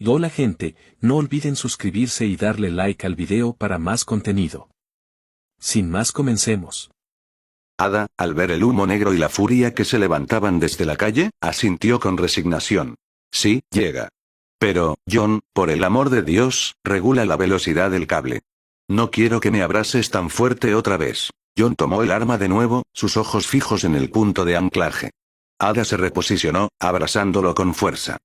Hola gente, no olviden suscribirse y darle like al video para más contenido. Sin más, comencemos. Ada, al ver el humo negro y la furia que se levantaban desde la calle, asintió con resignación. Sí, llega. Pero, John, por el amor de Dios, regula la velocidad del cable. No quiero que me abraces tan fuerte otra vez. John tomó el arma de nuevo, sus ojos fijos en el punto de anclaje. Ada se reposicionó, abrazándolo con fuerza.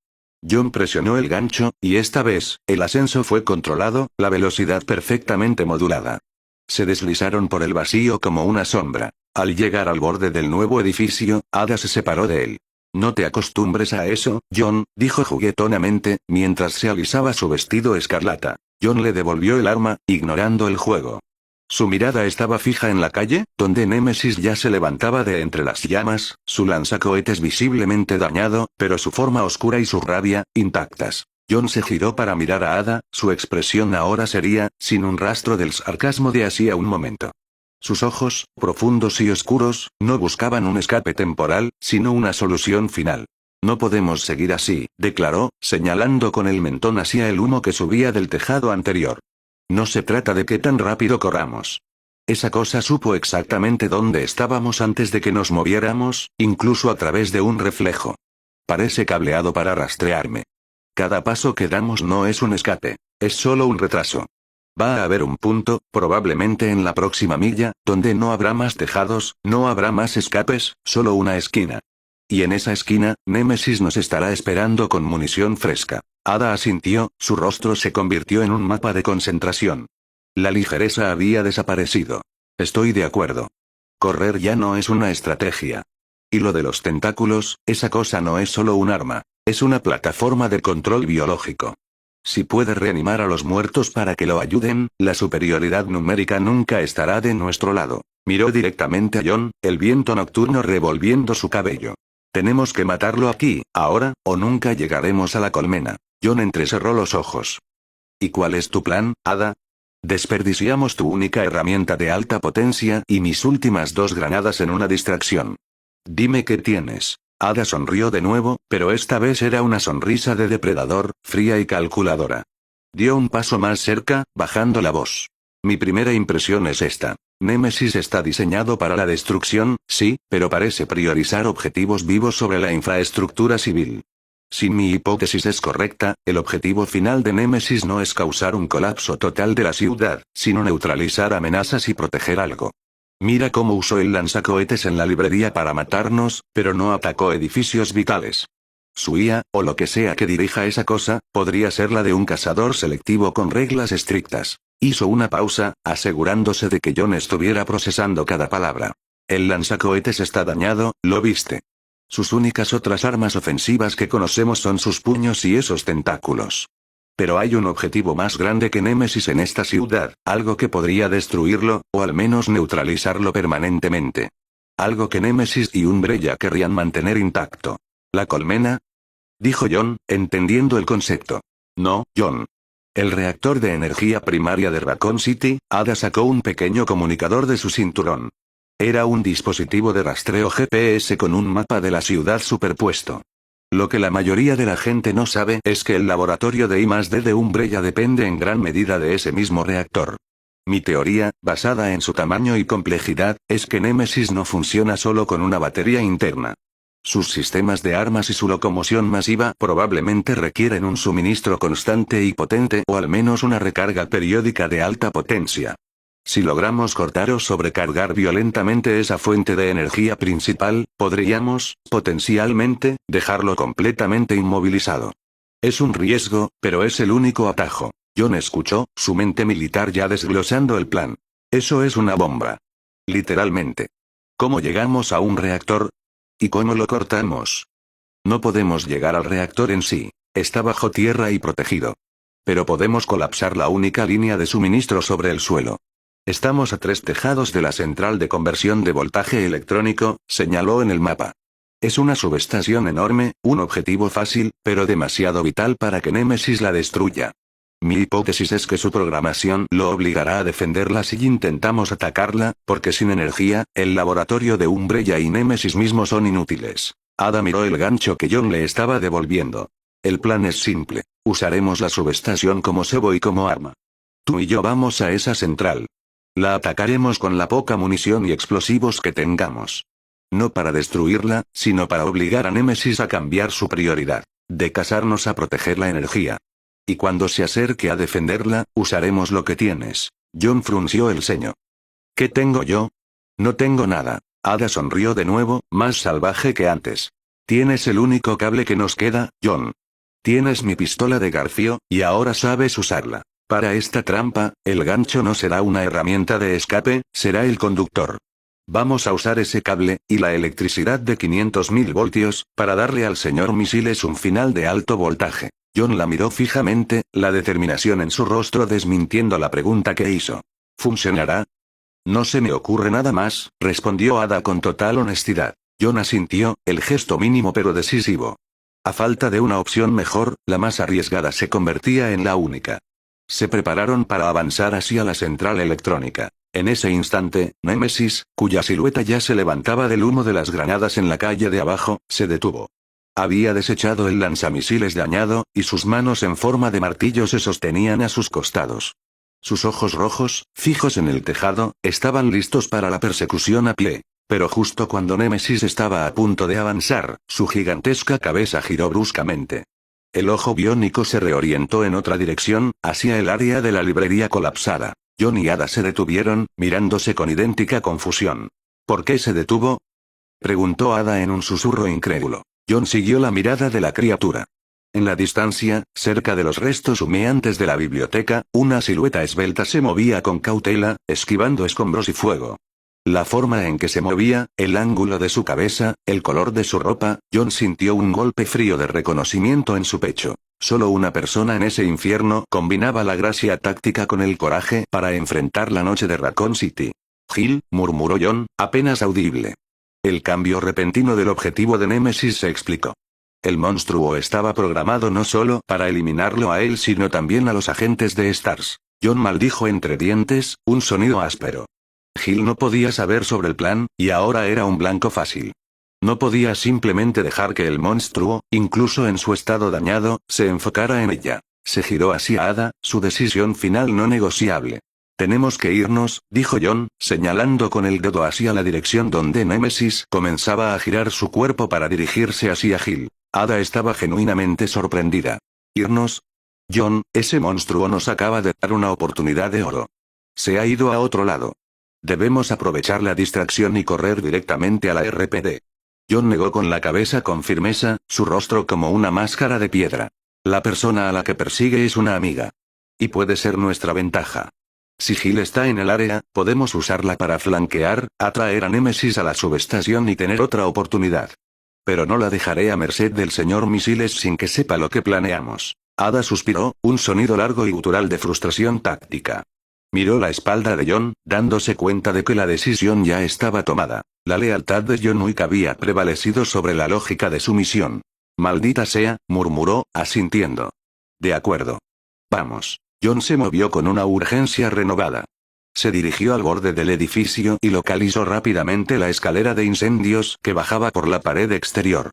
John presionó el gancho, y esta vez, el ascenso fue controlado, la velocidad perfectamente modulada. Se deslizaron por el vacío como una sombra. Al llegar al borde del nuevo edificio, Ada se separó de él. No te acostumbres a eso, John, dijo juguetonamente, mientras se alisaba su vestido escarlata. John le devolvió el arma, ignorando el juego. Su mirada estaba fija en la calle, donde Némesis ya se levantaba de entre las llamas, su lanzacohetes visiblemente dañado, pero su forma oscura y su rabia, intactas. John se giró para mirar a Ada, su expresión ahora sería, sin un rastro del sarcasmo de hacía un momento. Sus ojos, profundos y oscuros, no buscaban un escape temporal, sino una solución final. No podemos seguir así, declaró, señalando con el mentón hacia el humo que subía del tejado anterior. No se trata de qué tan rápido corramos. Esa cosa supo exactamente dónde estábamos antes de que nos moviéramos, incluso a través de un reflejo. Parece cableado para rastrearme. Cada paso que damos no es un escape, es solo un retraso. Va a haber un punto, probablemente en la próxima milla, donde no habrá más tejados, no habrá más escapes, solo una esquina. Y en esa esquina, Némesis nos estará esperando con munición fresca. Ada asintió, su rostro se convirtió en un mapa de concentración. La ligereza había desaparecido. Estoy de acuerdo. Correr ya no es una estrategia. Y lo de los tentáculos, esa cosa no es solo un arma, es una plataforma de control biológico. Si puede reanimar a los muertos para que lo ayuden, la superioridad numérica nunca estará de nuestro lado. Miró directamente a John, el viento nocturno revolviendo su cabello. Tenemos que matarlo aquí, ahora, o nunca llegaremos a la colmena. John entrecerró los ojos. ¿Y cuál es tu plan, Ada? Desperdiciamos tu única herramienta de alta potencia y mis últimas 2 granadas en una distracción. Dime qué tienes. Ada sonrió de nuevo, pero esta vez era una sonrisa de depredador, fría y calculadora. Dio un paso más cerca, bajando la voz. Mi primera impresión es esta. Némesis está diseñado para la destrucción, sí, pero parece priorizar objetivos vivos sobre la infraestructura civil. Si mi hipótesis es correcta, el objetivo final de Némesis no es causar un colapso total de la ciudad, sino neutralizar amenazas y proteger algo. Mira cómo usó el lanzacohetes en la librería para matarnos, pero no atacó edificios vitales. Su IA, o lo que sea que dirija esa cosa, podría ser la de un cazador selectivo con reglas estrictas. Hizo una pausa, asegurándose de que John estuviera procesando cada palabra. El lanzacohetes está dañado, ¿lo viste? Sus únicas otras armas ofensivas que conocemos son sus puños y esos tentáculos. Pero hay un objetivo más grande que Némesis en esta ciudad, algo que podría destruirlo, o al menos neutralizarlo permanentemente. Algo que Némesis y Umbrella querrían mantener intacto. ¿La colmena? Dijo John, entendiendo el concepto. No, John. El reactor de energía primaria de Raccoon City. Ada sacó un pequeño comunicador de su cinturón. Era un dispositivo de rastreo GPS con un mapa de la ciudad superpuesto. Lo que la mayoría de la gente no sabe es que el laboratorio de I+D de Umbrella depende en gran medida de ese mismo reactor. Mi teoría, basada en su tamaño y complejidad, es que Némesis no funciona solo con una batería interna. Sus sistemas de armas y su locomoción masiva probablemente requieren un suministro constante y potente o al menos una recarga periódica de alta potencia. Si logramos cortar o sobrecargar violentamente esa fuente de energía principal, podríamos, potencialmente, dejarlo completamente inmovilizado. Es un riesgo, pero es el único atajo. John escuchó, su mente militar ya desglosando el plan. Eso es una bomba. Literalmente. ¿Cómo llegamos a un reactor? ¿Y cómo lo cortamos? No podemos llegar al reactor en sí. Está bajo tierra y protegido. Pero podemos colapsar la única línea de suministro sobre el suelo. Estamos a 3 tejados de la central de conversión de voltaje electrónico, señaló en el mapa. Es una subestación enorme, un objetivo fácil, pero demasiado vital para que Némesis la destruya. Mi hipótesis es que su programación lo obligará a defenderla si intentamos atacarla, porque sin energía, el laboratorio de Umbrella y Némesis mismo son inútiles. Ada miró el gancho que John le estaba devolviendo. El plan es simple. Usaremos la subestación como cebo y como arma. Tú y yo vamos a esa central. La atacaremos con la poca munición y explosivos que tengamos. No para destruirla, sino para obligar a Némesis a cambiar su prioridad, de casarnos a proteger la energía. Y cuando se acerque a defenderla, usaremos lo que tienes. John frunció el ceño. ¿Qué tengo yo? No tengo nada. Ada sonrió de nuevo, más salvaje que antes. Tienes el único cable que nos queda, John. Tienes mi pistola de garfio, y ahora sabes usarla. Para esta trampa, el gancho no será una herramienta de escape, será el conductor. Vamos a usar ese cable, y la electricidad de 500.000 voltios, para darle al señor Misiles un final de alto voltaje. John la miró fijamente, la determinación en su rostro desmintiendo la pregunta que hizo. ¿Funcionará? No se me ocurre nada más, respondió Ada con total honestidad. John asintió, el gesto mínimo pero decisivo. A falta de una opción mejor, la más arriesgada se convertía en la única. Se prepararon para avanzar hacia la central electrónica. En ese instante, Némesis, cuya silueta ya se levantaba del humo de las granadas en la calle de abajo, se detuvo. Había desechado el lanzamisiles dañado, y sus manos en forma de martillo se sostenían a sus costados. Sus ojos rojos, fijos en el tejado, estaban listos para la persecución a pie. Pero justo cuando Némesis estaba a punto de avanzar, su gigantesca cabeza giró bruscamente. El ojo biónico se reorientó en otra dirección, hacia el área de la librería colapsada. John y Ada se detuvieron, mirándose con idéntica confusión. ¿Por qué se detuvo? Preguntó Ada en un susurro incrédulo. John siguió la mirada de la criatura. En la distancia, cerca de los restos humeantes de la biblioteca, una silueta esbelta se movía con cautela, esquivando escombros y fuego. La forma en que se movía, el ángulo de su cabeza, el color de su ropa, John sintió un golpe frío de reconocimiento en su pecho. Solo una persona en ese infierno combinaba la gracia táctica con el coraje para enfrentar la noche de Raccoon City. Gil, murmuró John, apenas audible. El cambio repentino del objetivo de Némesis se explicó. El monstruo estaba programado no solo para eliminarlo a él sino también a los agentes de STARS. John maldijo entre dientes, un sonido áspero. Gil no podía saber sobre el plan, y ahora era un blanco fácil. No podía simplemente dejar que el monstruo, incluso en su estado dañado, se enfocara en ella. Se giró hacia Ada, su decisión final no negociable. Tenemos que irnos, dijo John, señalando con el dedo hacia la dirección donde Némesis comenzaba a girar su cuerpo para dirigirse hacia Gil. Ada estaba genuinamente sorprendida. ¿Irnos? John, ese monstruo nos acaba de dar una oportunidad de oro. Se ha ido a otro lado. Debemos aprovechar la distracción y correr directamente a la RPD. John negó con la cabeza con firmeza, su rostro como una máscara de piedra. La persona a la que persigue es una amiga. Y puede ser nuestra ventaja. Si Gil está en el área, podemos usarla para flanquear, atraer a Némesis a la subestación y tener otra oportunidad. Pero no la dejaré a merced del señor Misiles sin que sepa lo que planeamos. Ada suspiró, un sonido largo y gutural de frustración táctica. Miró la espalda de John, dándose cuenta de que la decisión ya estaba tomada. La lealtad de John Wick había prevalecido sobre la lógica de su misión. Maldita sea, murmuró, asintiendo. De acuerdo. Vamos. John se movió con una urgencia renovada. Se dirigió al borde del edificio y localizó rápidamente la escalera de incendios que bajaba por la pared exterior.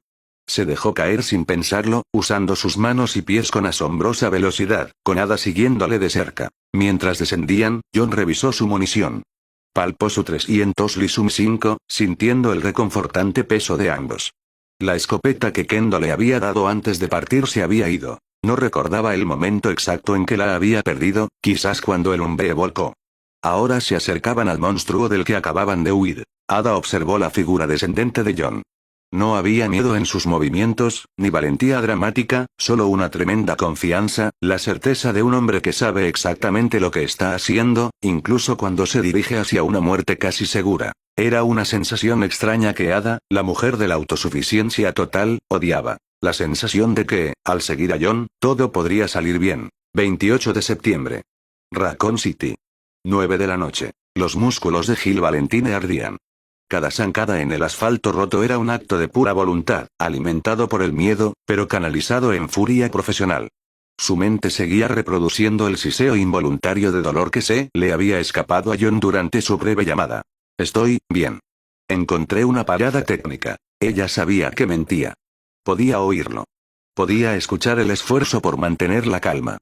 Se dejó caer sin pensarlo, usando sus manos y pies con asombrosa velocidad, con Ada siguiéndole de cerca. Mientras descendían, John revisó su munición. Palpó su 300 Lisum 5, sintiendo el reconfortante peso de ambos. La escopeta que Kendo le había dado antes de partir se había ido. No recordaba el momento exacto en que la había perdido, quizás cuando el hombre volcó. Ahora se acercaban al monstruo del que acababan de huir. Ada observó la figura descendente de John. No había miedo en sus movimientos, ni valentía dramática, solo una tremenda confianza, la certeza de un hombre que sabe exactamente lo que está haciendo, incluso cuando se dirige hacia una muerte casi segura. Era una sensación extraña que Ada, la mujer de la autosuficiencia total, odiaba. La sensación de que, al seguir a John, todo podría salir bien. 28 de septiembre. Raccoon City. 9 de la noche. Los músculos de Gil Valentine ardían. Cada zancada en el asfalto roto era un acto de pura voluntad, alimentado por el miedo, pero canalizado en furia profesional. Su mente seguía reproduciendo el siseo involuntario de dolor que se le había escapado a John durante su breve llamada. Estoy bien. Encontré una parada técnica. Ella sabía que mentía. Podía oírlo. Podía escuchar el esfuerzo por mantener la calma.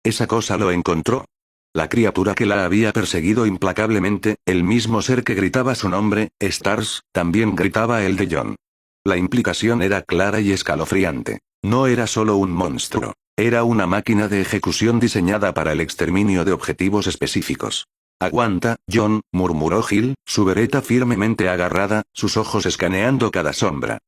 Esa cosa lo encontró. La criatura que la había perseguido implacablemente, el mismo ser que gritaba su nombre, Stars, también gritaba el de John. La implicación era clara y escalofriante. No era solo un monstruo. Era una máquina de ejecución diseñada para el exterminio de objetivos específicos. «Aguanta, John», murmuró Gil, su bereta firmemente agarrada, sus ojos escaneando cada sombra.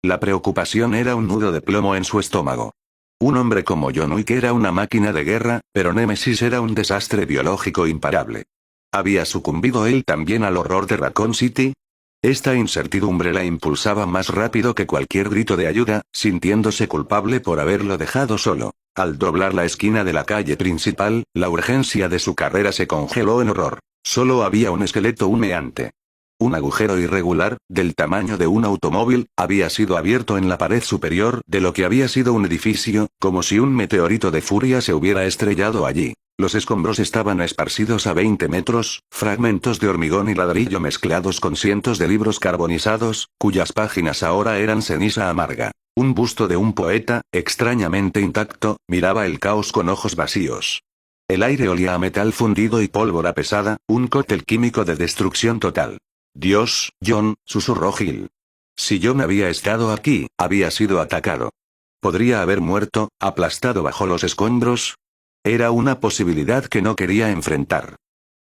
La preocupación era un nudo de plomo en su estómago. Un hombre como John Wick era una máquina de guerra, pero Némesis era un desastre biológico imparable. ¿Había sucumbido él también al horror de Raccoon City? Esta incertidumbre la impulsaba más rápido que cualquier grito de ayuda, sintiéndose culpable por haberlo dejado solo. Al doblar la esquina de la calle principal, la urgencia de su carrera se congeló en horror. Solo había un esqueleto humeante. Un agujero irregular, del tamaño de un automóvil, había sido abierto en la pared superior de lo que había sido un edificio, como si un meteorito de furia se hubiera estrellado allí. Los escombros estaban esparcidos a 20 metros, fragmentos de hormigón y ladrillo mezclados con cientos de libros carbonizados, cuyas páginas ahora eran ceniza amarga. Un busto de un poeta, extrañamente intacto, miraba el caos con ojos vacíos. El aire olía a metal fundido y pólvora pesada, un cóctel químico de destrucción total. «Dios, John», susurró Gil. Si John había estado aquí, había sido atacado. ¿Podría haber muerto, aplastado bajo los escombros? Era una posibilidad que no quería enfrentar.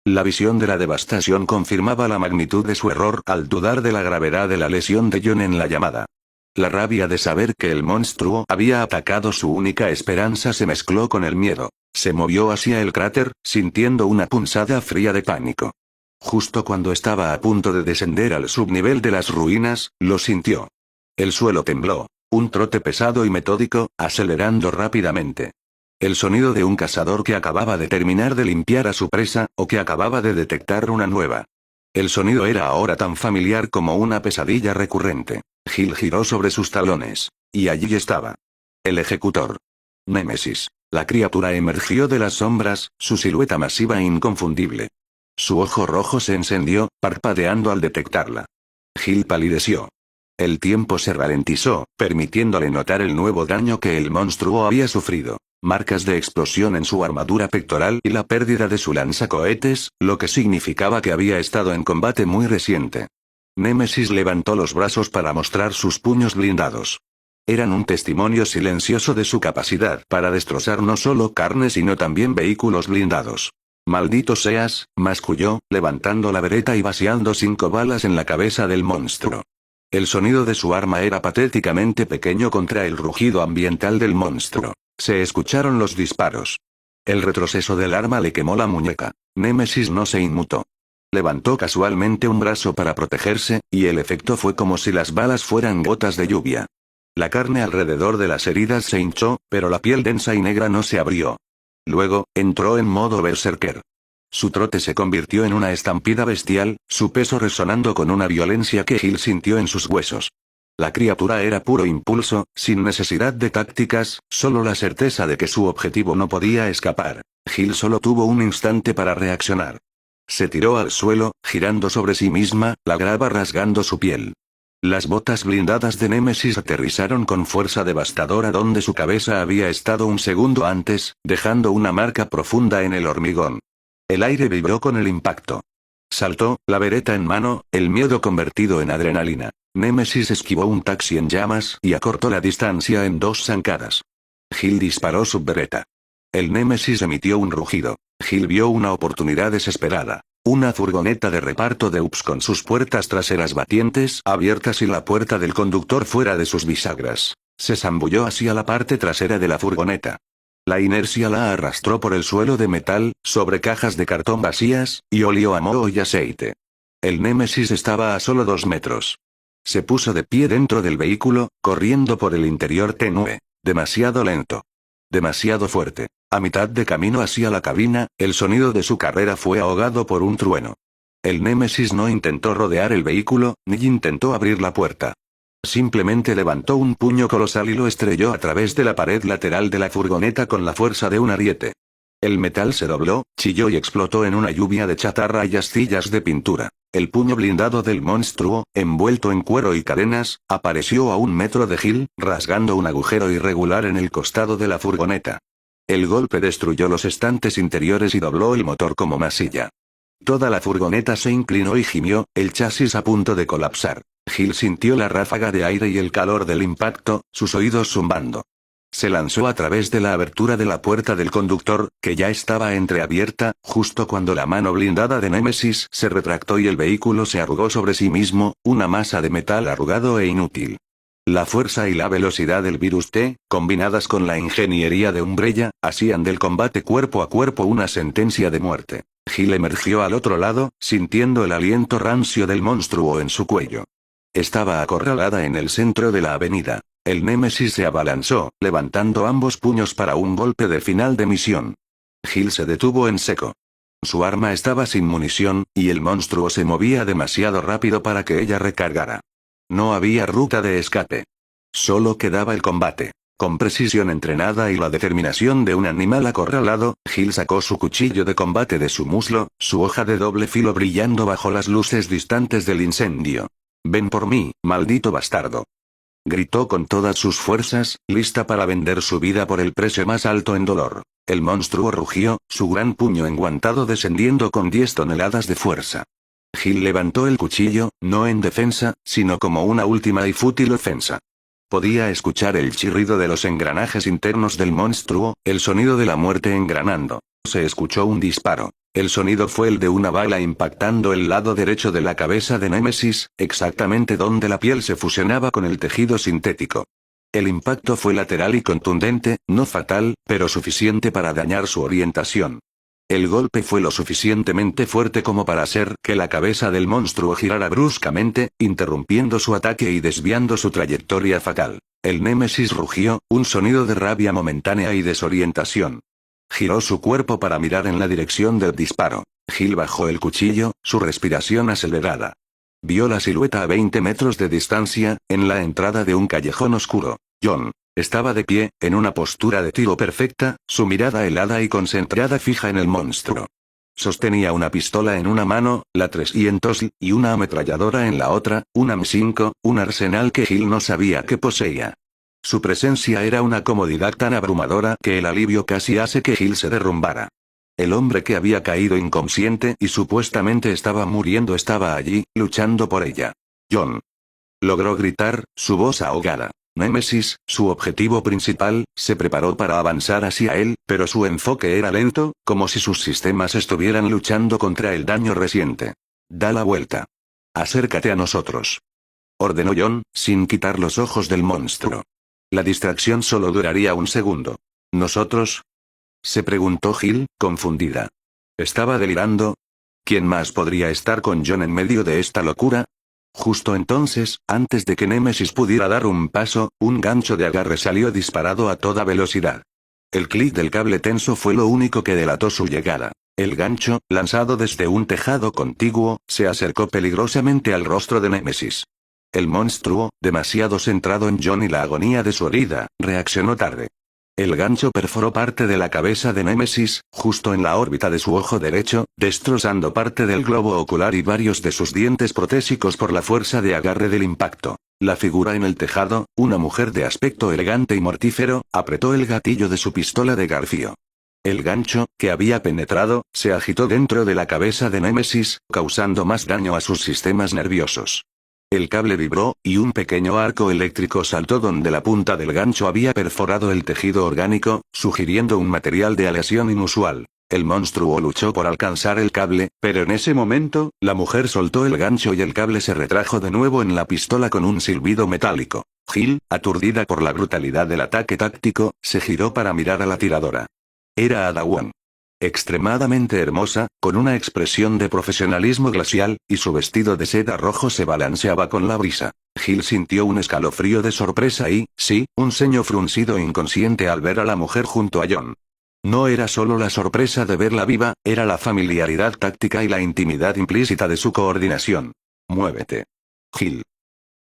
La visión de la devastación confirmaba la magnitud de su error al dudar de la gravedad de la lesión de John en la llamada. La rabia de saber que el monstruo había atacado su única esperanza se mezcló con el miedo. Se movió hacia el cráter, sintiendo una punzada fría de pánico. Justo cuando estaba a punto de descender al subnivel de las ruinas, lo sintió. El suelo tembló. Un trote pesado y metódico, acelerando rápidamente. El sonido de un cazador que acababa de terminar de limpiar a su presa, o que acababa de detectar una nueva. El sonido era ahora tan familiar como una pesadilla recurrente. Gil giró sobre sus talones. Y allí estaba. El ejecutor. Némesis. La criatura emergió de las sombras, su silueta masiva e inconfundible. Su ojo rojo se encendió, parpadeando al detectarla. Gil palideció. El tiempo se ralentizó, permitiéndole notar el nuevo daño que el monstruo había sufrido. Marcas de explosión en su armadura pectoral y la pérdida de su lanzacohetes, lo que significaba que había estado en combate muy reciente. Némesis levantó los brazos para mostrar sus puños blindados. Eran un testimonio silencioso de su capacidad para destrozar no solo carne sino también vehículos blindados. «Maldito seas», masculló, levantando la bereta y vaciando 5 balas en la cabeza del monstruo. El sonido de su arma era patéticamente pequeño contra el rugido ambiental del monstruo. Se escucharon los disparos. El retroceso del arma le quemó la muñeca. Némesis no se inmutó. Levantó casualmente un brazo para protegerse, y el efecto fue como si las balas fueran gotas de lluvia. La carne alrededor de las heridas se hinchó, pero la piel densa y negra no se abrió. Luego, entró en modo berserker. Su trote se convirtió en una estampida bestial, su peso resonando con una violencia que Gil sintió en sus huesos. La criatura era puro impulso, sin necesidad de tácticas, solo la certeza de que su objetivo no podía escapar. Gil solo tuvo un instante para reaccionar. Se tiró al suelo, girando sobre sí misma, la grava rasgando su piel. Las botas blindadas de Némesis aterrizaron con fuerza devastadora donde su cabeza había estado un segundo antes, dejando una marca profunda en el hormigón. El aire vibró con el impacto. Saltó, la bereta en mano, el miedo convertido en adrenalina. Némesis esquivó un taxi en llamas y acortó la distancia en 2 zancadas. Gil disparó su bereta. El Némesis emitió un rugido. Gil vio una oportunidad desesperada. Una furgoneta de reparto de UPS con sus puertas traseras batientes abiertas y la puerta del conductor fuera de sus bisagras. Se zambulló hacia la parte trasera de la furgoneta. La inercia la arrastró por el suelo de metal, sobre cajas de cartón vacías, y olió a moho y aceite. El Némesis estaba a solo 2 metros. Se puso de pie dentro del vehículo, corriendo por el interior tenue. Demasiado lento. Demasiado fuerte. A mitad de camino hacia la cabina, el sonido de su carrera fue ahogado por un trueno. El Némesis no intentó rodear el vehículo, ni intentó abrir la puerta. Simplemente levantó un puño colosal y lo estrelló a través de la pared lateral de la furgoneta con la fuerza de un ariete. El metal se dobló, chilló y explotó en una lluvia de chatarra y astillas de pintura. El puño blindado del monstruo, envuelto en cuero y cadenas, apareció a 1 metro de Gil, rasgando un agujero irregular en el costado de la furgoneta. El golpe destruyó los estantes interiores y dobló el motor como masilla. Toda la furgoneta se inclinó y gimió, el chasis a punto de colapsar. Gil sintió la ráfaga de aire y el calor del impacto, sus oídos zumbando. Se lanzó a través de la abertura de la puerta del conductor, que ya estaba entreabierta, justo cuando la mano blindada de Némesis se retractó y el vehículo se arrugó sobre sí mismo, una masa de metal arrugado e inútil. La fuerza y la velocidad del virus T, combinadas con la ingeniería de Umbrella, hacían del combate cuerpo a cuerpo una sentencia de muerte. Gil emergió al otro lado, sintiendo el aliento rancio del monstruo en su cuello. Estaba acorralada en el centro de la avenida. El Némesis se abalanzó, levantando ambos puños para un golpe de final de misión. Gil se detuvo en seco. Su arma estaba sin munición, y el monstruo se movía demasiado rápido para que ella recargara. No había ruta de escape. Solo quedaba el combate. Con precisión entrenada y la determinación de un animal acorralado, Gil sacó su cuchillo de combate de su muslo, su hoja de doble filo brillando bajo las luces distantes del incendio. «Ven por mí, maldito bastardo», gritó con todas sus fuerzas, lista para vender su vida por el precio más alto en dolor. El monstruo rugió, su gran puño enguantado descendiendo con 10 toneladas de fuerza. Gil levantó el cuchillo, no en defensa, sino como una última y fútil ofensa. Podía escuchar el chirrido de los engranajes internos del monstruo, el sonido de la muerte engranando. Se escuchó un disparo. El sonido fue el de una bala impactando el lado derecho de la cabeza de Némesis, exactamente donde la piel se fusionaba con el tejido sintético. El impacto fue lateral y contundente, no fatal, pero suficiente para dañar su orientación. El golpe fue lo suficientemente fuerte como para hacer que la cabeza del monstruo girara bruscamente, interrumpiendo su ataque y desviando su trayectoria fatal. El Némesis rugió, un sonido de rabia momentánea y desorientación. Giró su cuerpo para mirar en la dirección del disparo. Gil bajó el cuchillo, su respiración acelerada. Vio la silueta a 20 metros de distancia, en la entrada de un callejón oscuro. John estaba de pie, en una postura de tiro perfecta, su mirada helada y concentrada fija en el monstruo. Sostenía una pistola en una mano, la 300, y una ametralladora en la otra, una M5, un arsenal que Gil no sabía que poseía. Su presencia era una comodidad tan abrumadora que el alivio casi hace que Gil se derrumbara. El hombre que había caído inconsciente y supuestamente estaba muriendo estaba allí, luchando por ella. John. Logró gritar, su voz ahogada. Némesis, su objetivo principal, se preparó para avanzar hacia él, pero su enfoque era lento, como si sus sistemas estuvieran luchando contra el daño reciente. Da la vuelta. Acércate a nosotros, ordenó John, sin quitar los ojos del monstruo. La distracción solo duraría un segundo. ¿Nosotros?, se preguntó Gil, confundida. ¿Estaba delirando? ¿Quién más podría estar con John en medio de esta locura? Justo entonces, antes de que Némesis pudiera dar un paso, un gancho de agarre salió disparado a toda velocidad. El clic del cable tenso fue lo único que delató su llegada. El gancho, lanzado desde un tejado contiguo, se acercó peligrosamente al rostro de Némesis. El monstruo, demasiado centrado en John y la agonía de su herida, reaccionó tarde. El gancho perforó parte de la cabeza de Némesis, justo en la órbita de su ojo derecho, destrozando parte del globo ocular y varios de sus dientes protésicos por la fuerza de agarre del impacto. La figura en el tejado, una mujer de aspecto elegante y mortífero, apretó el gatillo de su pistola de garfio. El gancho, que había penetrado, se agitó dentro de la cabeza de Némesis, causando más daño a sus sistemas nerviosos. El cable vibró, y un pequeño arco eléctrico saltó donde la punta del gancho había perforado el tejido orgánico, sugiriendo un material de aleación inusual. El monstruo luchó por alcanzar el cable, pero en ese momento, la mujer soltó el gancho y el cable se retrajo de nuevo en la pistola con un silbido metálico. Gil, aturdida por la brutalidad del ataque táctico, se giró para mirar a la tiradora. Era Ada Wong. Extremadamente hermosa, con una expresión de profesionalismo glacial, y su vestido de seda rojo se balanceaba con la brisa. Gil sintió un escalofrío de sorpresa y, sí, un ceño fruncido inconsciente al ver a la mujer junto a John. No era solo la sorpresa de verla viva, era la familiaridad táctica y la intimidad implícita de su coordinación. «Muévete, Gil»,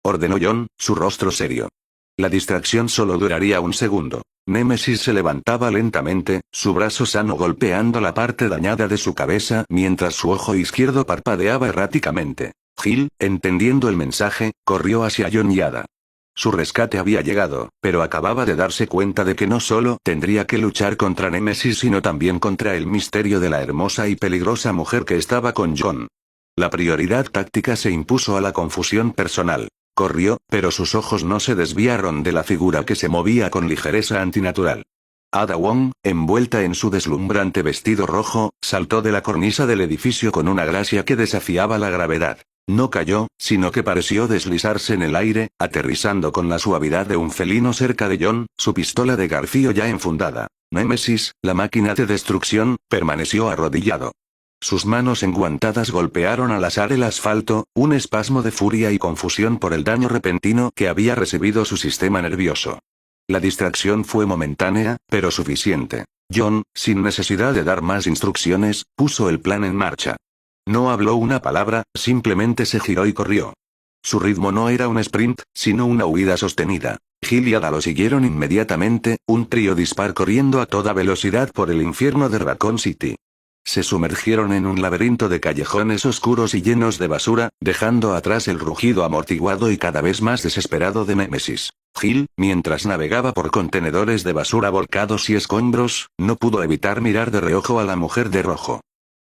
ordenó John, su rostro serio. La distracción solo duraría un segundo. Némesis se levantaba lentamente, su brazo sano golpeando la parte dañada de su cabeza mientras su ojo izquierdo parpadeaba erráticamente. Gil, entendiendo el mensaje, corrió hacia Jon y Ada. Su rescate había llegado, pero acababa de darse cuenta de que no solo tendría que luchar contra Némesis sino también contra el misterio de la hermosa y peligrosa mujer que estaba con Jon. La prioridad táctica se impuso a la confusión personal. Corrió, pero sus ojos no se desviaron de la figura que se movía con ligereza antinatural. Ada Wong, envuelta en su deslumbrante vestido rojo, saltó de la cornisa del edificio con una gracia que desafiaba la gravedad. No cayó, sino que pareció deslizarse en el aire, aterrizando con la suavidad de un felino cerca de Jon, su pistola de garfio ya enfundada. Némesis, la máquina de destrucción, permaneció arrodillado. Sus manos enguantadas golpearon al azar el asfalto, un espasmo de furia y confusión por el daño repentino que había recibido su sistema nervioso. La distracción fue momentánea, pero suficiente. Jon, sin necesidad de dar más instrucciones, puso el plan en marcha. No habló una palabra, simplemente se giró y corrió. Su ritmo no era un sprint, sino una huida sostenida. Gil y Ada lo siguieron inmediatamente, un trío dispar corriendo a toda velocidad por el infierno de Raccoon City. Se sumergieron en un laberinto de callejones oscuros y llenos de basura, dejando atrás el rugido amortiguado y cada vez más desesperado de Némesis. Gil, mientras navegaba por contenedores de basura volcados y escombros, no pudo evitar mirar de reojo a la mujer de rojo.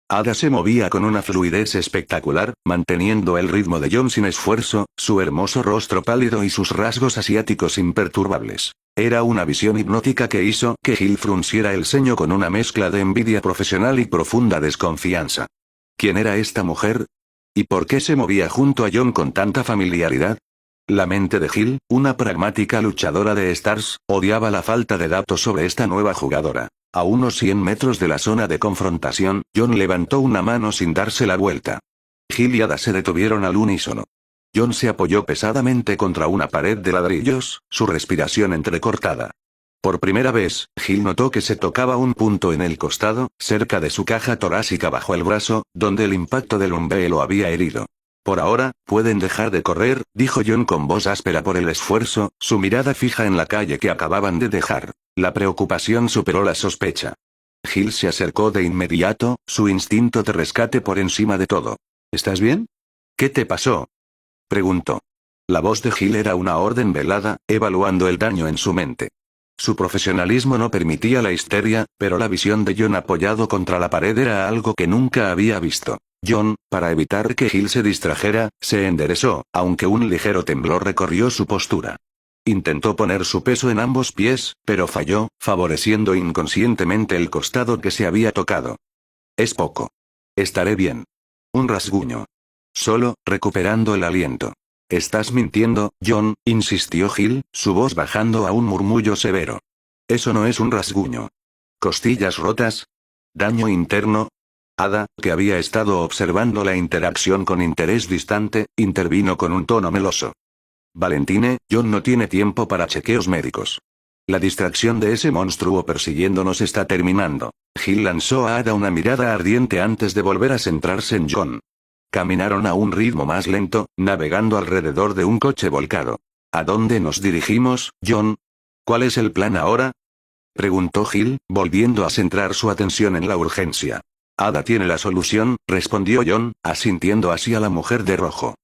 Ada se movía con una fluidez espectacular, manteniendo el ritmo de Jon sin esfuerzo, su hermoso rostro pálido y sus rasgos asiáticos imperturbables. Era una visión hipnótica que hizo que Gil frunciera el ceño con una mezcla de envidia profesional y profunda desconfianza. ¿Quién era esta mujer? ¿Y por qué se movía junto a Jon con tanta familiaridad? La mente de Gil, una pragmática luchadora de Stars, odiaba la falta de datos sobre esta nueva jugadora. A unos 100 metros de la zona de confrontación, Jon levantó una mano sin darse la vuelta. Gil y Ada se detuvieron al unísono. Jon se apoyó pesadamente contra una pared de ladrillos, su respiración entrecortada. Por primera vez, Gil notó que se tocaba un punto en el costado, cerca de su caja torácica bajo el brazo, donde el impacto del Umbee lo había herido. Por ahora, pueden dejar de correr, dijo Jon con voz áspera por el esfuerzo, su mirada fija en la calle que acababan de dejar. La preocupación superó la sospecha. Gil se acercó de inmediato, su instinto de rescate por encima de todo. ¿Estás bien? ¿Qué te pasó?, preguntó. La voz de Gil era una orden velada, evaluando el daño en su mente. Su profesionalismo no permitía la histeria, pero la visión de Jon apoyado contra la pared era algo que nunca había visto. Jon, para evitar que Gil se distrajera, se enderezó, aunque un ligero temblor recorrió su postura. Intentó poner su peso en ambos pies, pero falló, favoreciendo inconscientemente el costado que se había tocado. Es poco. Estaré bien. Un rasguño. Solo, recuperando el aliento. Estás mintiendo, Jon, insistió Gil, su voz bajando a un murmullo severo. Eso no es un rasguño. ¿Costillas rotas? ¿Daño interno? Ada, que había estado observando la interacción con interés distante, intervino con un tono meloso. Valentine, Jon no tiene tiempo para chequeos médicos. La distracción de ese monstruo persiguiéndonos está terminando. Gil lanzó a Ada una mirada ardiente antes de volver a centrarse en Jon. Caminaron a un ritmo más lento, navegando alrededor de un coche volcado. ¿A dónde nos dirigimos, Jon? ¿Cuál es el plan ahora?, preguntó Gil, volviendo a centrar su atención en la urgencia. Ada tiene la solución, respondió Jon, asintiendo hacia la mujer de rojo.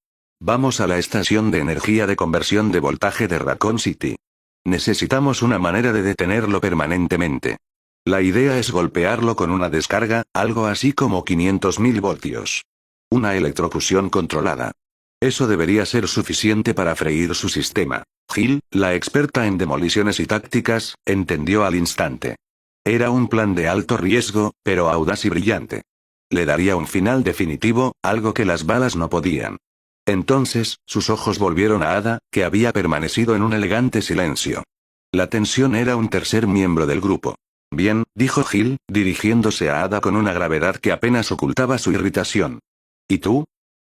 Vamos a la estación de energía de conversión de voltaje de Raccoon City. Necesitamos una manera de detenerlo permanentemente. La idea es golpearlo con una descarga, algo así como 500.000 voltios. Una electrocución controlada. Eso debería ser suficiente para freír su sistema. Gil, la experta en demoliciones y tácticas, entendió al instante. Era un plan de alto riesgo, pero audaz y brillante. Le daría un final definitivo, algo que las balas no podían. Entonces, sus ojos volvieron a Ada, que había permanecido en un elegante silencio. La tensión era un tercer miembro del grupo. Bien, dijo Gil, dirigiéndose a Ada con una gravedad que apenas ocultaba su irritación. ¿Y tú?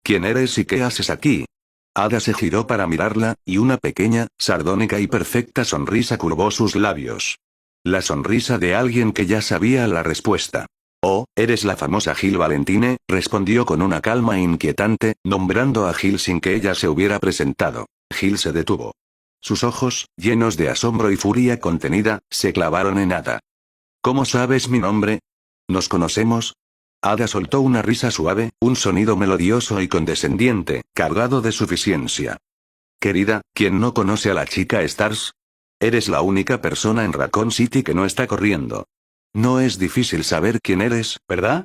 ¿Quién eres y qué haces aquí? Ada se giró para mirarla, y una pequeña, sardónica y perfecta sonrisa curvó sus labios. La sonrisa de alguien que ya sabía la respuesta. Oh, eres la famosa Gil Valentine, respondió con una calma inquietante, nombrando a Gil sin que ella se hubiera presentado. Gil se detuvo. Sus ojos, llenos de asombro y furia contenida, se clavaron en Ada. ¿Cómo sabes mi nombre? ¿Nos conocemos? Ada soltó una risa suave, un sonido melodioso y condescendiente, cargado de suficiencia. Querida, ¿quién no conoce a la chica Stars? Eres la única persona en Raccoon City que no está corriendo. No es difícil saber quién eres, ¿verdad?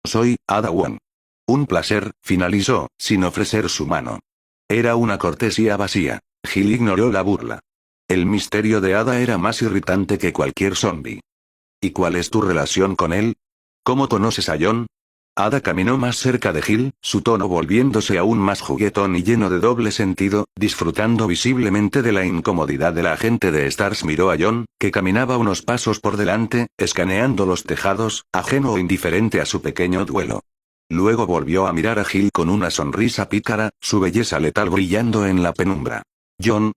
Soy Ada Wong. Un placer, finalizó, sin ofrecer su mano. Era una cortesía vacía. Gil ignoró la burla. El misterio de Ada era más irritante que cualquier zombie. ¿Y cuál es tu relación con él? ¿Cómo conoces a John? Ada caminó más cerca de Gil, su tono volviéndose aún más juguetón y lleno de doble sentido, disfrutando visiblemente de la incomodidad de la agente de Stars. Miró a John, que caminaba unos pasos por delante, escaneando los tejados, ajeno o indiferente a su pequeño duelo. Luego volvió a mirar a Gil con una sonrisa pícara, su belleza letal brillando en la penumbra. John.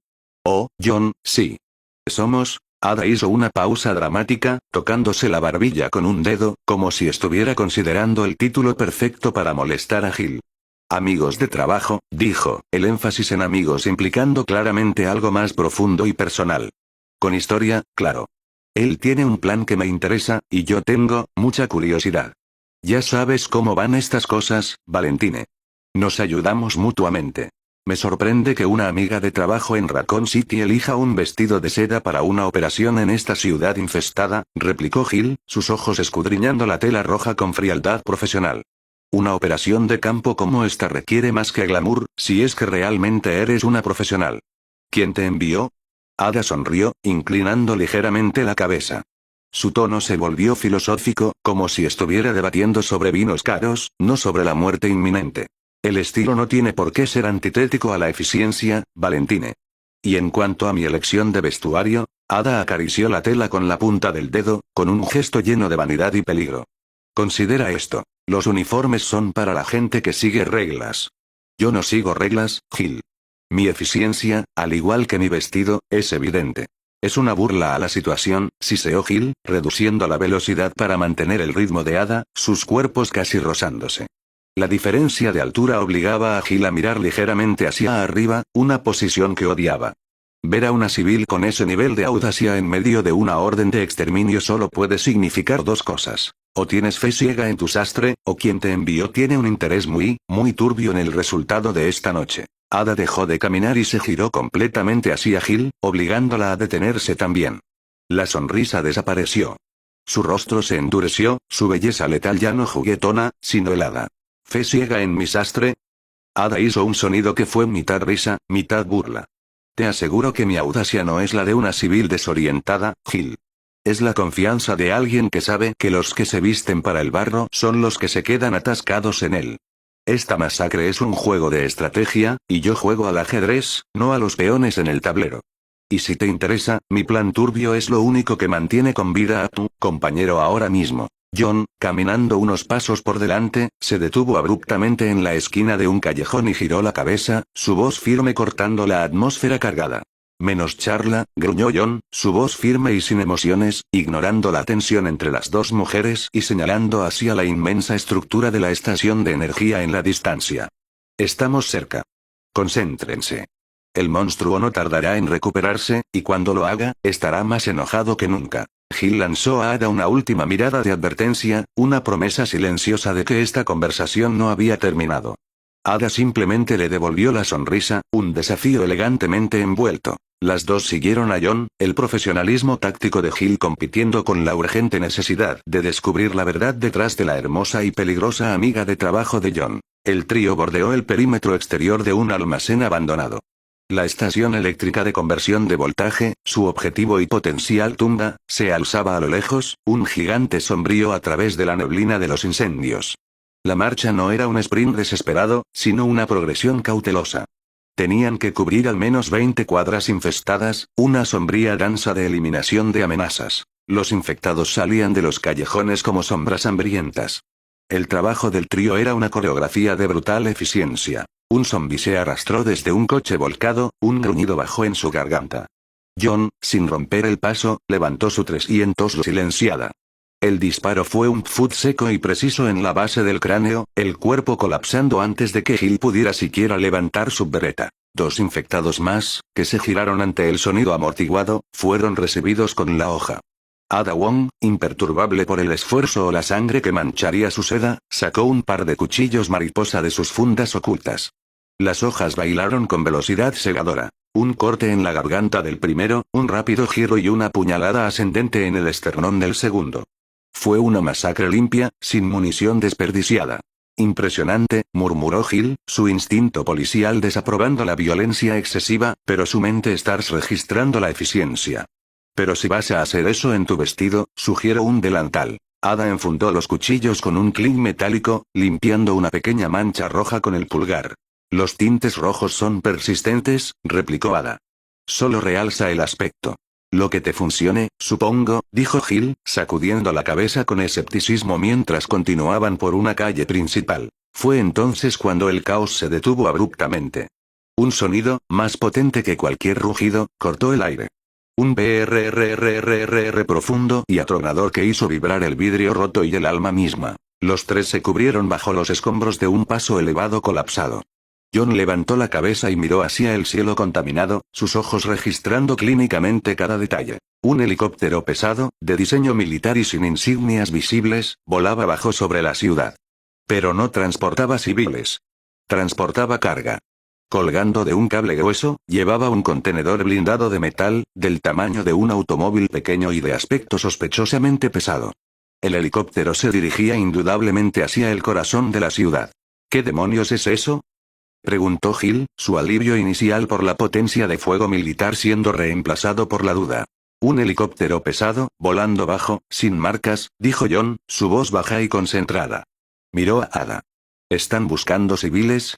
Oh, John, sí. Somos. Ada hizo una pausa dramática, tocándose la barbilla con un dedo, como si estuviera considerando el título perfecto para molestar a Gil. Amigos de trabajo, dijo, el énfasis en amigos implicando claramente algo más profundo y personal. Con historia, claro. Él tiene un plan que me interesa, y yo tengo mucha curiosidad. Ya sabes cómo van estas cosas, Valentine. Nos ayudamos mutuamente. Me sorprende que una amiga de trabajo en Raccoon City elija un vestido de seda para una operación en esta ciudad infestada, replicó Gil, sus ojos escudriñando la tela roja con frialdad profesional. Una operación de campo como esta requiere más que glamour, si es que realmente eres una profesional. ¿Quién te envió? Ada sonrió, inclinando ligeramente la cabeza. Su tono se volvió filosófico, como si estuviera debatiendo sobre vinos caros, no sobre la muerte inminente. El estilo no tiene por qué ser antitético a la eficiencia, Valentine. Y en cuanto a mi elección de vestuario, Ada acarició la tela con la punta del dedo, con un gesto lleno de vanidad y peligro. Considera esto. Los uniformes son para la gente que sigue reglas. Yo no sigo reglas, Gil. Mi eficiencia, al igual que mi vestido, es evidente. Es una burla a la situación, siseó Gil, reduciendo la velocidad para mantener el ritmo de Ada, sus cuerpos casi rozándose. La diferencia de altura obligaba a Gil a mirar ligeramente hacia arriba, una posición que odiaba. Ver a una civil con ese nivel de audacia en medio de una orden de exterminio solo puede significar dos cosas. O tienes fe ciega en tu sastre, o quien te envió tiene un interés muy turbio en el resultado de esta noche. Ada dejó de caminar y se giró completamente hacia Gil, obligándola a detenerse también. La sonrisa desapareció. Su rostro se endureció, su belleza letal ya no juguetona, sino helada. ¿Fe ciega en mi sastre? Ada hizo un sonido que fue mitad risa, mitad burla. Te aseguro que mi audacia no es la de una civil desorientada, Gil. Es la confianza de alguien que sabe que los que se visten para el barro son los que se quedan atascados en él. Esta masacre es un juego de estrategia, y yo juego al ajedrez, no a los peones en el tablero. Y si te interesa, mi plan turbio es lo único que mantiene con vida a tu compañero ahora mismo. John, caminando unos pasos por delante, se detuvo abruptamente en la esquina de un callejón y giró la cabeza, su voz firme cortando la atmósfera cargada. Menos charla, gruñó John, su voz firme y sin emociones, ignorando la tensión entre las dos mujeres y señalando hacia la inmensa estructura de la estación de energía en la distancia. Estamos cerca. Concéntrense. El monstruo no tardará en recuperarse, y cuando lo haga, estará más enojado que nunca. Gil lanzó a Ada una última mirada de advertencia, una promesa silenciosa de que esta conversación no había terminado. Ada simplemente le devolvió la sonrisa, un desafío elegantemente envuelto. Las dos siguieron a John, el profesionalismo táctico de Gil compitiendo con la urgente necesidad de descubrir la verdad detrás de la hermosa y peligrosa amiga de trabajo de John. El trío bordeó el perímetro exterior de un almacén abandonado. La estación eléctrica de conversión de voltaje, su objetivo y potencial tumba, se alzaba a lo lejos, un gigante sombrío a través de la neblina de los incendios. La marcha no era un sprint desesperado, sino una progresión cautelosa. Tenían que cubrir al menos 20 cuadras infestadas, una sombría danza de eliminación de amenazas. Los infectados salían de los callejones como sombras hambrientas. El trabajo del trío era una coreografía de brutal eficiencia. Un zombi se arrastró desde un coche volcado, un gruñido bajó en su garganta. John, sin romper el paso, levantó su 300 silenciada. El disparo fue un pfut seco y preciso en la base del cráneo, el cuerpo colapsando antes de que Gil pudiera siquiera levantar su bereta. 2 infectados más, que se giraron ante el sonido amortiguado, fueron recibidos con la hoja. Ada Wong, imperturbable por el esfuerzo o la sangre que mancharía su seda, sacó un par de cuchillos mariposa de sus fundas ocultas. Las hojas bailaron con velocidad cegadora. Un corte en la garganta del primero, un rápido giro y una puñalada ascendente en el esternón del segundo. Fue una masacre limpia, sin munición desperdiciada. Impresionante, murmuró Hill, su instinto policial desaprobando la violencia excesiva, pero su mente está registrando la eficiencia. Pero si vas a hacer eso en tu vestido, sugiero un delantal. Ada enfundó los cuchillos con un clic metálico, limpiando una pequeña mancha roja con el pulgar. Los tintes rojos son persistentes, replicó Ada. Solo realza el aspecto. Lo que te funcione, supongo, dijo Hill, sacudiendo la cabeza con escepticismo mientras continuaban por una calle principal. Fue entonces cuando el caos se detuvo abruptamente. Un sonido, más potente que cualquier rugido, cortó el aire. Un brrrrrrr profundo y atronador que hizo vibrar el vidrio roto y el alma misma. Los tres se cubrieron bajo los escombros de un paso elevado colapsado. John levantó la cabeza y miró hacia el cielo contaminado, sus ojos registrando clínicamente cada detalle. Un helicóptero pesado, de diseño militar y sin insignias visibles, volaba bajo sobre la ciudad. Pero no transportaba civiles. Transportaba carga. Colgando de un cable grueso, llevaba un contenedor blindado de metal, del tamaño de un automóvil pequeño y de aspecto sospechosamente pesado. El helicóptero se dirigía indudablemente hacia el corazón de la ciudad. ¿Qué demonios es eso?, preguntó Hill, su alivio inicial por la potencia de fuego militar siendo reemplazado por la duda. Un helicóptero pesado, volando bajo, sin marcas, dijo John, su voz baja y concentrada. Miró a Ada. ¿Están buscando civiles?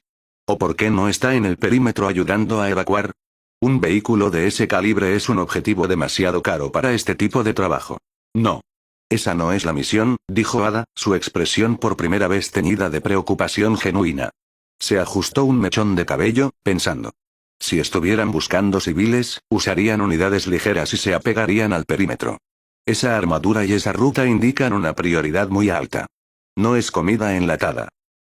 ¿O por qué no está en el perímetro ayudando a evacuar? Un vehículo de ese calibre es un objetivo demasiado caro para este tipo de trabajo. No. Esa no es la misión, dijo Ada, su expresión por primera vez teñida de preocupación genuina. Se ajustó un mechón de cabello, pensando. Si estuvieran buscando civiles, usarían unidades ligeras y se apegarían al perímetro. Esa armadura y esa ruta indican una prioridad muy alta. No es comida enlatada.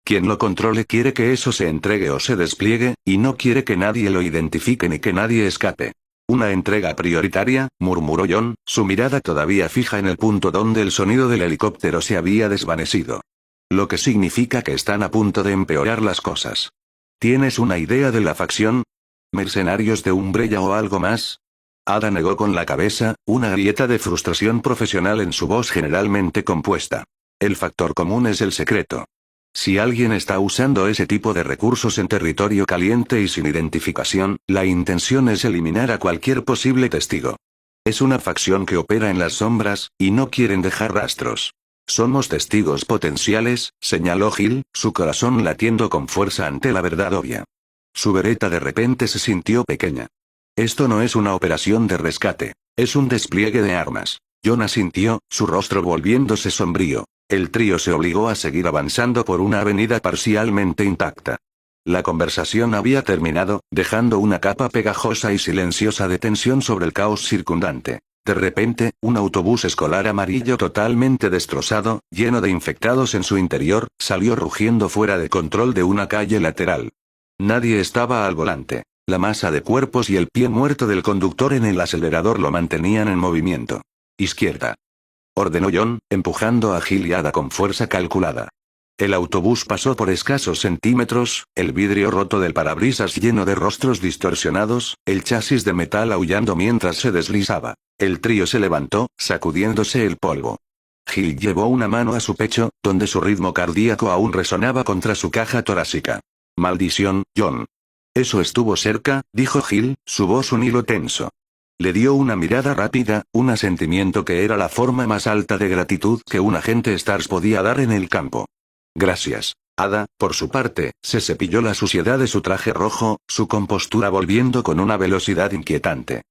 Quien lo controle quiere que eso se entregue o se despliegue, y no quiere que nadie lo identifique ni que nadie escape. Una entrega prioritaria, murmuró John, su mirada todavía fija en el punto donde el sonido del helicóptero se había desvanecido. Lo que significa que están a punto de empeorar las cosas. ¿Tienes una idea de la facción? ¿Mercenarios de Umbrella o algo más? Ada negó con la cabeza, una grieta de frustración profesional en su voz generalmente compuesta. El factor común es el secreto. Si alguien está usando ese tipo de recursos en territorio caliente y sin identificación, la intención es eliminar a cualquier posible testigo. Es una facción que opera en las sombras, y no quieren dejar rastros. Somos testigos potenciales, señaló Hill, su corazón latiendo con fuerza ante la verdad obvia. Su bereta de repente se sintió pequeña. Esto no es una operación de rescate, es un despliegue de armas. John asintió, su rostro volviéndose sombrío. El trío se obligó a seguir avanzando por una avenida parcialmente intacta. La conversación había terminado, dejando una capa pegajosa y silenciosa de tensión sobre el caos circundante. De repente, un autobús escolar amarillo totalmente destrozado, lleno de infectados en su interior, salió rugiendo fuera de control de una calle lateral. Nadie estaba al volante. La masa de cuerpos y el pie muerto del conductor en el acelerador lo mantenían en movimiento. Izquierda. Ordenó John, empujando a Hill y Ada con fuerza calculada. El autobús pasó por escasos centímetros, el vidrio roto del parabrisas lleno de rostros distorsionados, el chasis de metal aullando mientras se deslizaba. El trío se levantó, sacudiéndose el polvo. Hill llevó una mano a su pecho, donde su ritmo cardíaco aún resonaba contra su caja torácica. Maldición, John. Eso estuvo cerca, dijo Hill, su voz un hilo tenso. Le dio una mirada rápida, un asentimiento que era la forma más alta de gratitud que un agente Stars podía dar en el campo. Gracias. Ada, por su parte, se cepilló la suciedad de su traje rojo, su compostura volviendo con una velocidad inquietante.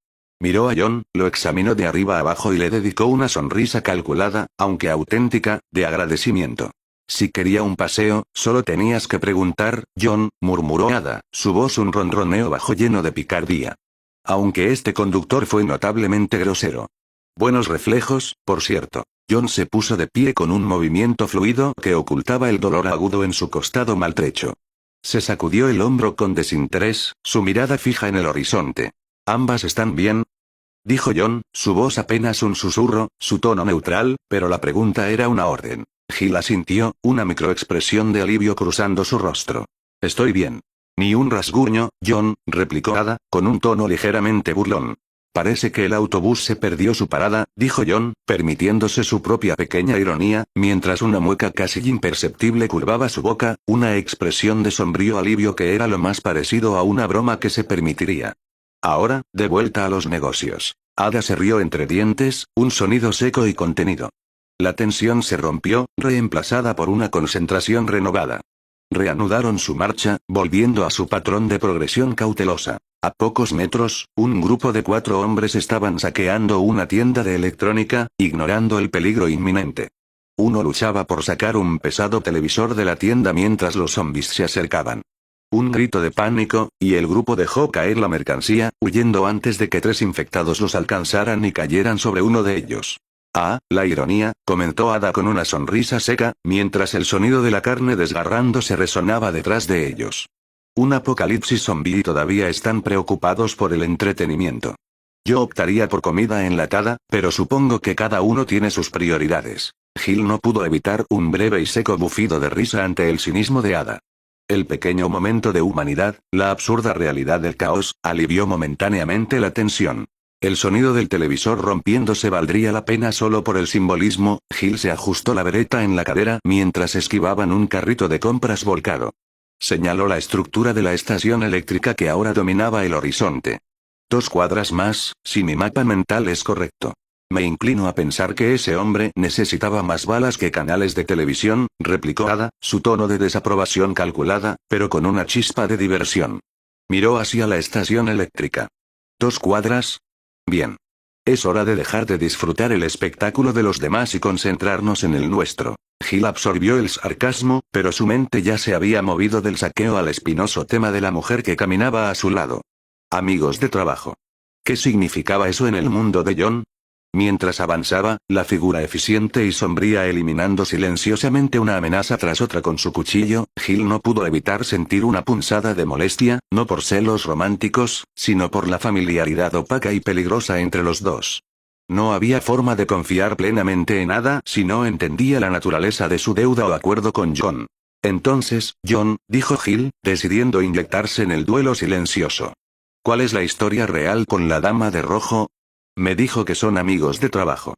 Miró a John, lo examinó de arriba a abajo y le dedicó una sonrisa calculada, aunque auténtica, de agradecimiento. Si quería un paseo, solo tenías que preguntar, John, murmuró Ada, su voz un ronroneo bajo lleno de picardía. Aunque este conductor fue notablemente grosero. Buenos reflejos, por cierto. John se puso de pie con un movimiento fluido que ocultaba el dolor agudo en su costado maltrecho. Se sacudió el hombro con desinterés, su mirada fija en el horizonte. ¿Ambas están bien?, dijo John, su voz apenas un susurro, su tono neutral, pero la pregunta era una orden. Gil asintió, una microexpresión de alivio cruzando su rostro. Estoy bien. Ni un rasguño, John, replicó Ada, con un tono ligeramente burlón. Parece que el autobús se perdió su parada, dijo John, permitiéndose su propia pequeña ironía, mientras una mueca casi imperceptible curvaba su boca, una expresión de sombrío alivio que era lo más parecido a una broma que se permitiría. Ahora, de vuelta a los negocios. Ada se rió entre dientes, un sonido seco y contenido. La tensión se rompió, reemplazada por una concentración renovada. Reanudaron su marcha, volviendo a su patrón de progresión cautelosa. A pocos metros, un grupo de 4 hombres estaban saqueando una tienda de electrónica, ignorando el peligro inminente. Uno luchaba por sacar un pesado televisor de la tienda mientras los zombies se acercaban. Un grito de pánico, y el grupo dejó caer la mercancía, huyendo antes de que 3 infectados los alcanzaran y cayeran sobre uno de ellos. Ah, la ironía, comentó Ada con una sonrisa seca, mientras el sonido de la carne desgarrándose resonaba detrás de ellos. Un apocalipsis zombie y todavía están preocupados por el entretenimiento. Yo optaría por comida enlatada, pero supongo que cada uno tiene sus prioridades. Gil no pudo evitar un breve y seco bufido de risa ante el cinismo de Ada. El pequeño momento de humanidad, la absurda realidad del caos, alivió momentáneamente la tensión. El sonido del televisor rompiéndose valdría la pena solo por el simbolismo. Gil se ajustó la bereta en la cadera mientras esquivaban un carrito de compras volcado. Señaló la estructura de la estación eléctrica que ahora dominaba el horizonte. 2 cuadras más, si mi mapa mental es correcto. Me inclino a pensar que ese hombre necesitaba más balas que canales de televisión, replicó Ada, su tono de desaprobación calculada, pero con una chispa de diversión. Miró hacia la estación eléctrica. 2 cuadras. Bien. Es hora de dejar de disfrutar el espectáculo de los demás y concentrarnos en el nuestro. Gil absorbió el sarcasmo, pero su mente ya se había movido del saqueo al espinoso tema de la mujer que caminaba a su lado. Amigos de trabajo. ¿Qué significaba eso en el mundo de John? Mientras avanzaba, la figura eficiente y sombría eliminando silenciosamente una amenaza tras otra con su cuchillo, Gil no pudo evitar sentir una punzada de molestia, no por celos románticos, sino por la familiaridad opaca y peligrosa entre los dos. No había forma de confiar plenamente en Ada si no entendía la naturaleza de su deuda o acuerdo con John. Entonces, John, dijo Gil, decidiendo inyectarse en el duelo silencioso. ¿Cuál es la historia real con la dama de rojo? Me dijo que son amigos de trabajo.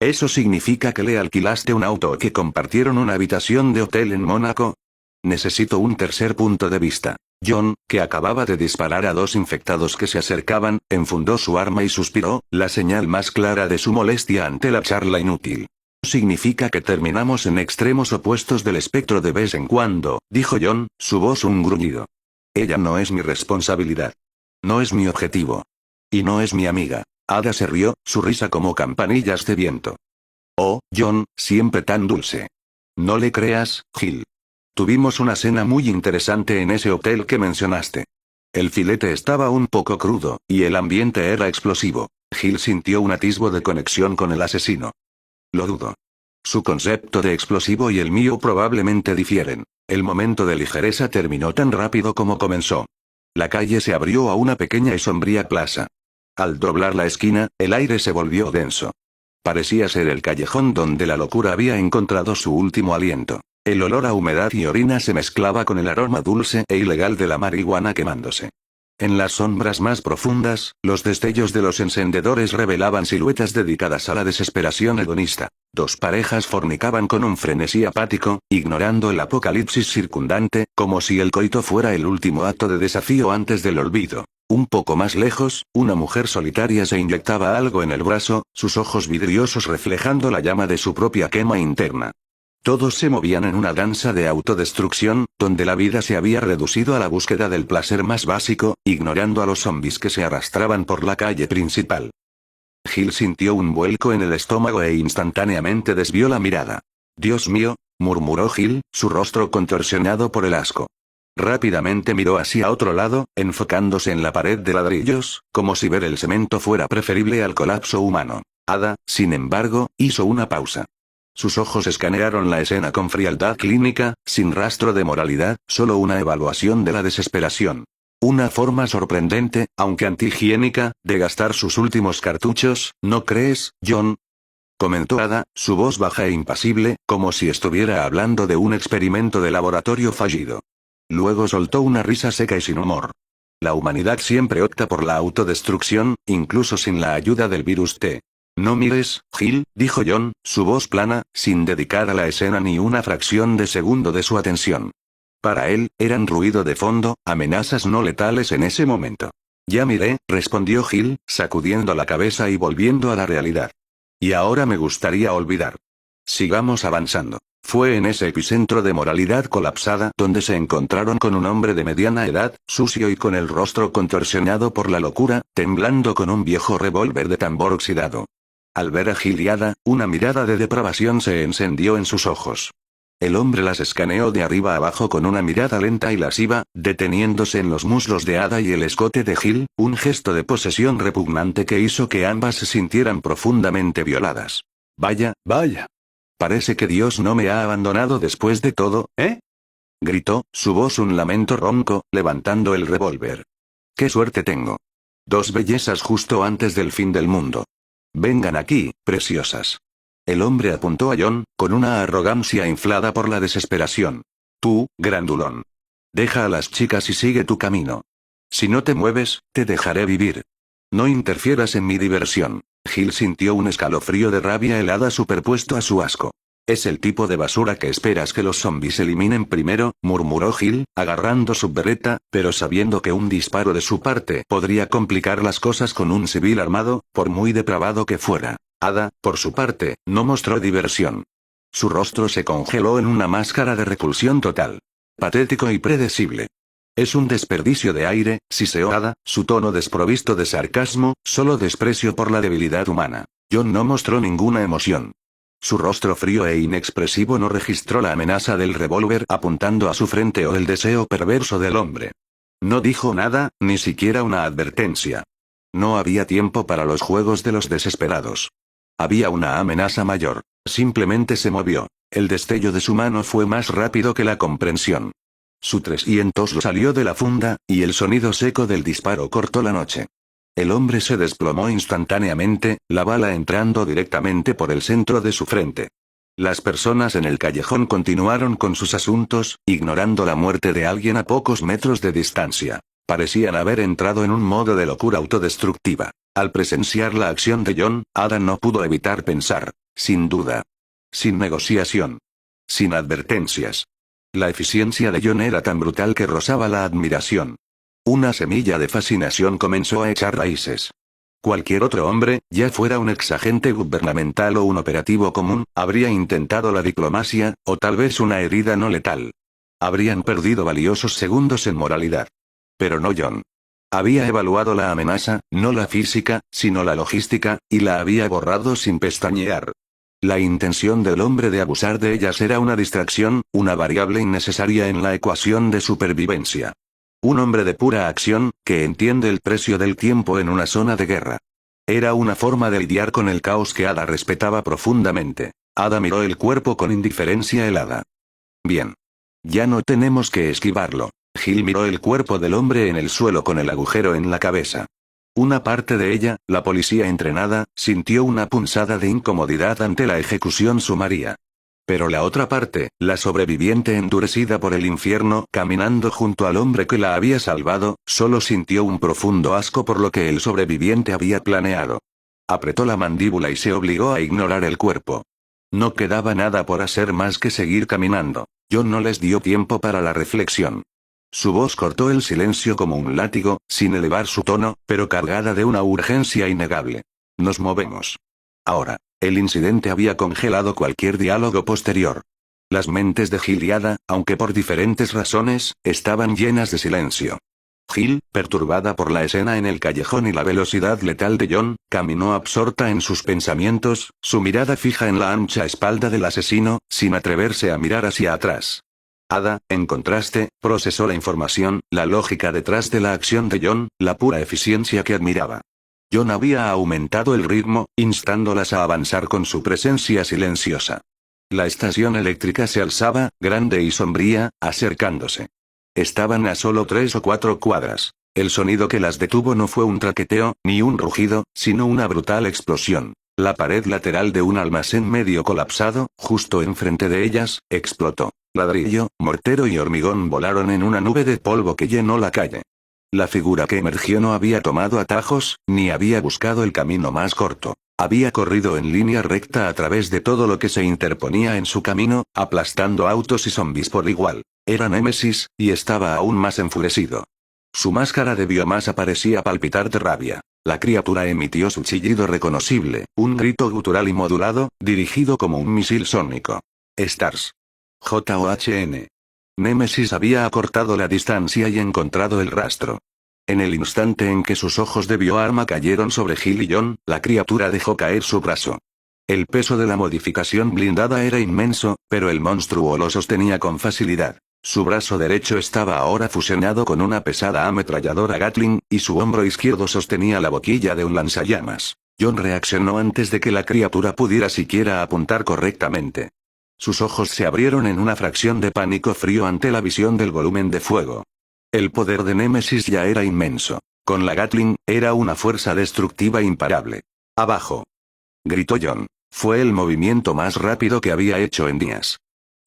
¿Eso significa que le alquilaste un auto o que compartieron una habitación de hotel en Mónaco? Necesito un tercer punto de vista. John, que acababa de disparar a 2 infectados que se acercaban, enfundó su arma y suspiró, la señal más clara de su molestia ante la charla inútil. Significa que terminamos en extremos opuestos del espectro de vez en cuando, dijo John, su voz un gruñido. Ella no es mi responsabilidad. No es mi objetivo. Y no es mi amiga. Ada se rió, su risa como campanillas de viento. Oh, John, siempre tan dulce. No le creas, Gil. Tuvimos una cena muy interesante en ese hotel que mencionaste. El filete estaba un poco crudo, y el ambiente era explosivo. Gil sintió un atisbo de conexión con el asesino. Lo dudo. Su concepto de explosivo y el mío probablemente difieren. El momento de ligereza terminó tan rápido como comenzó. La calle se abrió a una pequeña y sombría plaza. Al doblar la esquina, el aire se volvió denso. Parecía ser el callejón donde la locura había encontrado su último aliento. El olor a humedad y orina se mezclaba con el aroma dulce e ilegal de la marihuana quemándose. En las sombras más profundas, los destellos de los encendedores revelaban siluetas dedicadas a la desesperación hedonista. 2 parejas fornicaban con un frenesí apático, ignorando el apocalipsis circundante, como si el coito fuera el último acto de desafío antes del olvido. Un poco más lejos, una mujer solitaria se inyectaba algo en el brazo, sus ojos vidriosos reflejando la llama de su propia quema interna. Todos se movían en una danza de autodestrucción, donde la vida se había reducido a la búsqueda del placer más básico, ignorando a los zombies que se arrastraban por la calle principal. Gil sintió un vuelco en el estómago e instantáneamente desvió la mirada. Dios mío, murmuró Gil, su rostro contorsionado por el asco. Rápidamente miró hacia otro lado, enfocándose en la pared de ladrillos, como si ver el cemento fuera preferible al colapso humano. Ada, sin embargo, hizo una pausa. Sus ojos escanearon la escena con frialdad clínica, sin rastro de moralidad, solo una evaluación de la desesperación. Una forma sorprendente, aunque antihigiénica, de gastar sus últimos cartuchos, ¿no crees, John? Comentó Ada, su voz baja e impasible, como si estuviera hablando de un experimento de laboratorio fallido. Luego soltó una risa seca y sin humor. La humanidad siempre opta por la autodestrucción, incluso sin la ayuda del virus T. No mires, Gil, dijo John, su voz plana, sin dedicar a la escena ni una fracción de segundo de su atención. Para él, eran ruido de fondo, amenazas no letales en ese momento. Ya miré, respondió Gil, sacudiendo la cabeza y volviendo a la realidad. Y ahora me gustaría olvidar. Sigamos avanzando. Fue en ese epicentro de moralidad colapsada donde se encontraron con un hombre de mediana edad, sucio y con el rostro contorsionado por la locura, temblando con un viejo revólver de tambor oxidado. Al ver a Gil y Ada, una mirada de depravación se encendió en sus ojos. El hombre las escaneó de arriba abajo con una mirada lenta y lasciva, deteniéndose en los muslos de Ada y el escote de Gil, un gesto de posesión repugnante que hizo que ambas se sintieran profundamente violadas. Vaya, vaya. Parece que Dios no me ha abandonado después de todo, ¿eh? Gritó, su voz un lamento ronco, levantando el revólver. ¡Qué suerte tengo! Dos bellezas justo antes del fin del mundo. Vengan aquí, preciosas. El hombre apuntó a John, con una arrogancia inflada por la desesperación. Tú, grandulón. Deja a las chicas y sigue tu camino. Si no te mueves, te dejaré vivir. No interfieras en mi diversión. Gil sintió un escalofrío de rabia helada superpuesto a su asco. Es el tipo de basura que esperas que los zombies eliminen primero, murmuró Gil, agarrando su berreta, pero sabiendo que un disparo de su parte podría complicar las cosas con un civil armado, por muy depravado que fuera. Ada, por su parte, no mostró diversión. Su rostro se congeló en una máscara de repulsión total. Patético y predecible. Es un desperdicio de aire, siseó Ada, su tono desprovisto de sarcasmo, solo desprecio por la debilidad humana. John no mostró ninguna emoción. Su rostro frío e inexpresivo no registró la amenaza del revólver apuntando a su frente o el deseo perverso del hombre. No dijo nada, ni siquiera una advertencia. No había tiempo para los juegos de los desesperados. Había una amenaza mayor. Simplemente se movió. El destello de su mano fue más rápido que la comprensión. Su 300 lo salió de la funda, y el sonido seco del disparo cortó la noche. El hombre se desplomó instantáneamente, la bala entrando directamente por el centro de su frente. Las personas en el callejón continuaron con sus asuntos, ignorando la muerte de alguien a pocos metros de distancia. Parecían haber entrado en un modo de locura autodestructiva. Al presenciar la acción de John, Ada no pudo evitar pensar, sin duda. Sin negociación. Sin advertencias. La eficiencia de John era tan brutal que rozaba la admiración. Una semilla de fascinación comenzó a echar raíces. Cualquier otro hombre, ya fuera un exagente gubernamental o un operativo común, habría intentado la diplomacia, o tal vez una herida no letal. Habrían perdido valiosos segundos en moralidad. Pero no John. Había evaluado la amenaza, no la física, sino la logística, y la había borrado sin pestañear. La intención del hombre de abusar de ellas era una distracción, una variable innecesaria en la ecuación de supervivencia. Un hombre de pura acción, que entiende el precio del tiempo en una zona de guerra. Era una forma de lidiar con el caos que Ada respetaba profundamente. Ada miró el cuerpo con indiferencia helada. Bien. Ya no tenemos que esquivarlo. Gil miró el cuerpo del hombre en el suelo con el agujero en la cabeza. Una parte de ella, la policía entrenada, sintió una punzada de incomodidad ante la ejecución sumaria. Pero la otra parte, la sobreviviente endurecida por el infierno, caminando junto al hombre que la había salvado, solo sintió un profundo asco por lo que el sobreviviente había planeado. Apretó la mandíbula y se obligó a ignorar el cuerpo. No quedaba nada por hacer más que seguir caminando. John no les dio tiempo para la reflexión. Su voz cortó el silencio como un látigo, sin elevar su tono, pero cargada de una urgencia innegable. Nos movemos. Ahora. El incidente había congelado cualquier diálogo posterior. Las mentes de Gil y Ada, aunque por diferentes razones, estaban llenas de silencio. Gil, perturbada por la escena en el callejón y la velocidad letal de John, caminó absorta en sus pensamientos, su mirada fija en la ancha espalda del asesino, sin atreverse a mirar hacia atrás. Ada, en contraste, procesó la información, la lógica detrás de la acción de John, la pura eficiencia que admiraba. John había aumentado el ritmo, instándolas a avanzar con su presencia silenciosa. La estación eléctrica se alzaba, grande y sombría, acercándose. Estaban a solo 3 o 4 cuadras. El sonido que las detuvo no fue un traqueteo, ni un rugido, sino una brutal explosión. La pared lateral de un almacén medio colapsado, justo enfrente de ellas, explotó. Ladrillo, mortero y hormigón volaron en una nube de polvo que llenó la calle. La figura que emergió no había tomado atajos, ni había buscado el camino más corto. Había corrido en línea recta a través de todo lo que se interponía en su camino, aplastando autos y zombies por igual. Era Némesis, y estaba aún más enfurecido. Su máscara de biomasa parecía palpitar de rabia. La criatura emitió su chillido reconocible, un grito gutural y modulado, dirigido como un misil sónico. Stars. JOHN. Némesis había acortado la distancia y encontrado el rastro. En el instante en que sus ojos de bioarma cayeron sobre Gil y John, la criatura dejó caer su brazo. El peso de la modificación blindada era inmenso, pero el monstruo lo sostenía con facilidad. Su brazo derecho estaba ahora fusionado con una pesada ametralladora Gatling, y su hombro izquierdo sostenía la boquilla de un lanzallamas. John reaccionó antes de que la criatura pudiera siquiera apuntar correctamente. Sus ojos se abrieron en una fracción de pánico frío ante la visión del volumen de fuego. El poder de Némesis ya era inmenso. Con la Gatling, era una fuerza destructiva imparable. ¡Abajo!, gritó John. Fue el movimiento más rápido que había hecho en días.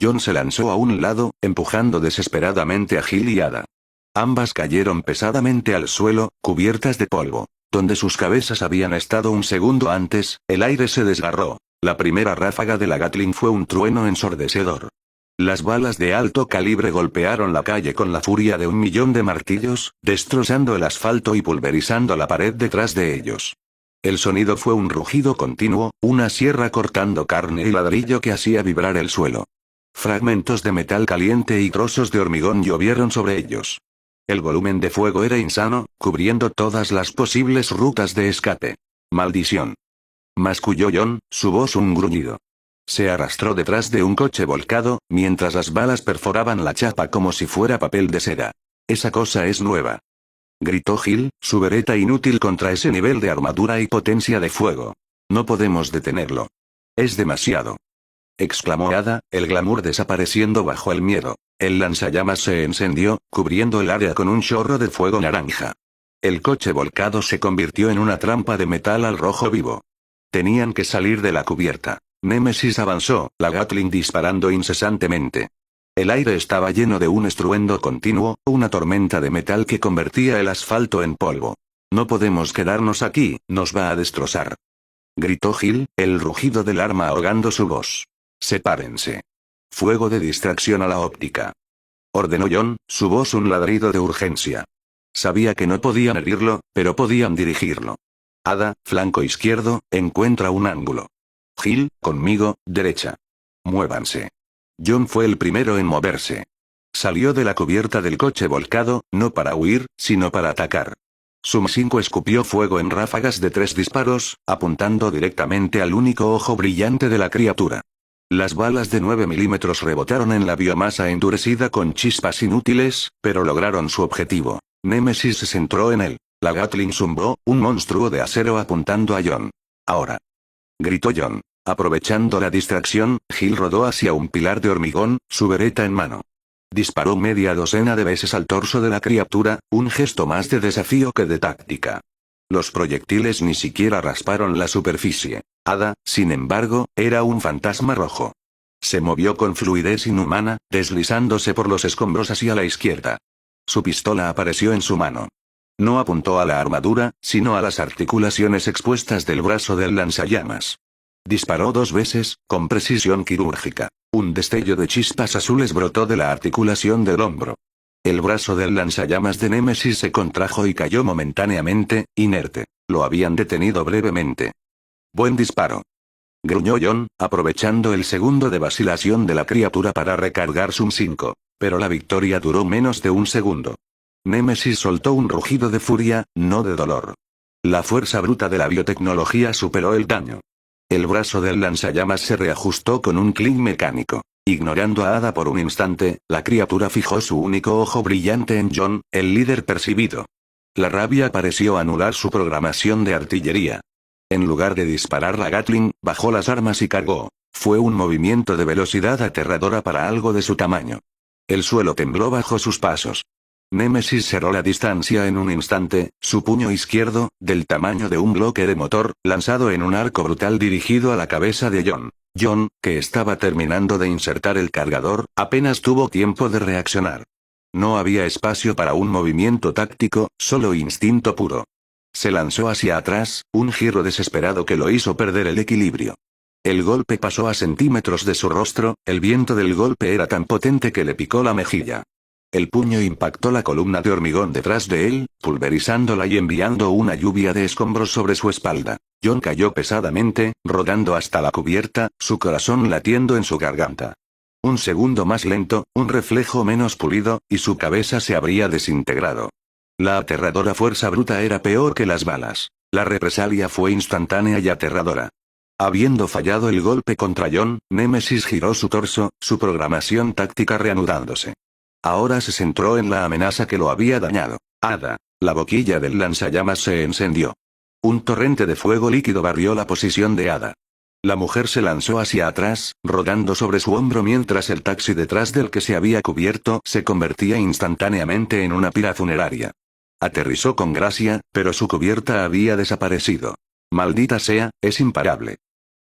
John se lanzó a un lado, empujando desesperadamente a Gil y Ada. Ambas cayeron pesadamente al suelo, cubiertas de polvo. Donde sus cabezas habían estado un segundo antes, el aire se desgarró. La primera ráfaga de la Gatling fue un trueno ensordecedor. Las balas de alto calibre golpearon la calle con la furia de 1.000.000 de martillos, destrozando el asfalto y pulverizando la pared detrás de ellos. El sonido fue un rugido continuo, una sierra cortando carne y ladrillo que hacía vibrar el suelo. Fragmentos de metal caliente y trozos de hormigón llovieron sobre ellos. El volumen de fuego era insano, cubriendo todas las posibles rutas de escape. ¡Maldición!, masculló John, su voz un gruñido. Se arrastró detrás de un coche volcado, mientras las balas perforaban la chapa como si fuera papel de seda. «Esa cosa es nueva», gritó Gil, su bereta inútil contra ese nivel de armadura y potencia de fuego. «No podemos detenerlo. Es demasiado», exclamó Ada, el glamour desapareciendo bajo el miedo. El lanzallamas se encendió, cubriendo el área con un chorro de fuego naranja. El coche volcado se convirtió en una trampa de metal al rojo vivo. Tenían que salir de la cubierta. Némesis avanzó, la Gatling disparando incesantemente. El aire estaba lleno de un estruendo continuo, una tormenta de metal que convertía el asfalto en polvo. «No podemos quedarnos aquí, nos va a destrozar», gritó Gil, el rugido del arma ahogando su voz. «Sepárense. Fuego de distracción a la óptica», ordenó John, su voz un ladrido de urgencia. Sabía que no podían herirlo, pero podían dirigirlo. «Ada, flanco izquierdo, encuentra un ángulo. Gil, conmigo, derecha. Muévanse». John fue el primero en moverse. Salió de la cubierta del coche volcado, no para huir, sino para atacar. Su M5 escupió fuego en ráfagas de 3 disparos, apuntando directamente al único ojo brillante de la criatura. Las balas de 9 milímetros rebotaron en la biomasa endurecida con chispas inútiles, pero lograron su objetivo. Némesis se centró en él. La Gatling zumbó, un monstruo de acero apuntando a John. «Ahora», gritó John. Aprovechando la distracción, Gil rodó hacia un pilar de hormigón, su bereta en mano. Disparó media docena de veces al torso de la criatura, un gesto más de desafío que de táctica. Los proyectiles ni siquiera rasparon la superficie. Ada, sin embargo, era un fantasma rojo. Se movió con fluidez inhumana, deslizándose por los escombros hacia la izquierda. Su pistola apareció en su mano. No apuntó a la armadura, sino a las articulaciones expuestas del brazo del lanzallamas. Disparó 2 veces, con precisión quirúrgica. Un destello de chispas azules brotó de la articulación del hombro. El brazo del lanzallamas de Némesis se contrajo y cayó momentáneamente, inerte. Lo habían detenido brevemente. «Buen disparo», gruñó John, aprovechando el segundo de vacilación de la criatura para recargar su M5. Pero la victoria duró menos de un segundo. Némesis soltó un rugido de furia, no de dolor. La fuerza bruta de la biotecnología superó el daño. El brazo del lanzallamas se reajustó con un clic mecánico. Ignorando a Ada por un instante, la criatura fijó su único ojo brillante en John, el líder percibido. La rabia pareció anular su programación de artillería. En lugar de disparar la Gatling, bajó las armas y cargó. Fue un movimiento de velocidad aterradora para algo de su tamaño. El suelo tembló bajo sus pasos. Némesis cerró la distancia en un instante, su puño izquierdo, del tamaño de un bloque de motor, lanzado en un arco brutal dirigido a la cabeza de John. John, que estaba terminando de insertar el cargador, apenas tuvo tiempo de reaccionar. No había espacio para un movimiento táctico, solo instinto puro. Se lanzó hacia atrás, un giro desesperado que lo hizo perder el equilibrio. El golpe pasó a centímetros de su rostro, el viento del golpe era tan potente que le picó la mejilla. El puño impactó la columna de hormigón detrás de él, pulverizándola y enviando una lluvia de escombros sobre su espalda. John cayó pesadamente, rodando hasta la cubierta, su corazón latiendo en su garganta. Un segundo más lento, un reflejo menos pulido, y su cabeza se habría desintegrado. La aterradora fuerza bruta era peor que las balas. La represalia fue instantánea y aterradora. Habiendo fallado el golpe contra John, Némesis giró su torso, su programación táctica reanudándose. Ahora se centró en la amenaza que lo había dañado. Ada. La boquilla del lanzallamas se encendió. Un torrente de fuego líquido barrió la posición de Ada. La mujer se lanzó hacia atrás, rodando sobre su hombro mientras el taxi detrás del que se había cubierto se convertía instantáneamente en una pira funeraria. Aterrizó con gracia, pero su cubierta había desaparecido. Maldita sea, es imparable.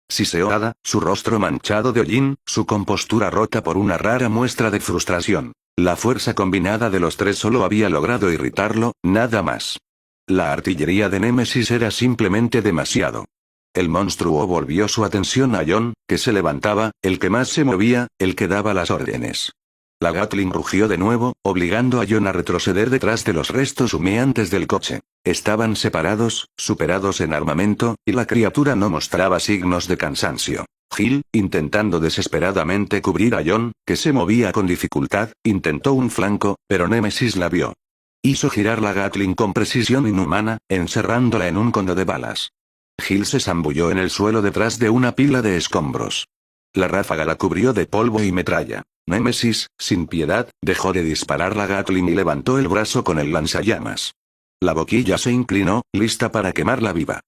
Siseó Ada, su rostro manchado de hollín, su compostura rota por una rara muestra de frustración. La fuerza combinada de los tres solo había logrado irritarlo, nada más. La artillería de Némesis era simplemente demasiado. El monstruo volvió su atención a John, que se levantaba, el que más se movía, el que daba las órdenes. La Gatling rugió de nuevo, obligando a John a retroceder detrás de los restos humeantes del coche. Estaban separados, superados en armamento, y la criatura no mostraba signos de cansancio. Gil, intentando desesperadamente cubrir a John, que se movía con dificultad, intentó un flanco, pero Némesis la vio. Hizo girar la Gatling con precisión inhumana, encerrándola en un cono de balas. Gil se zambulló en el suelo detrás de una pila de escombros. La ráfaga la cubrió de polvo y metralla. Némesis, sin piedad, dejó de disparar la Gatling y levantó el brazo con el lanzallamas. La boquilla se inclinó, lista para quemarla viva.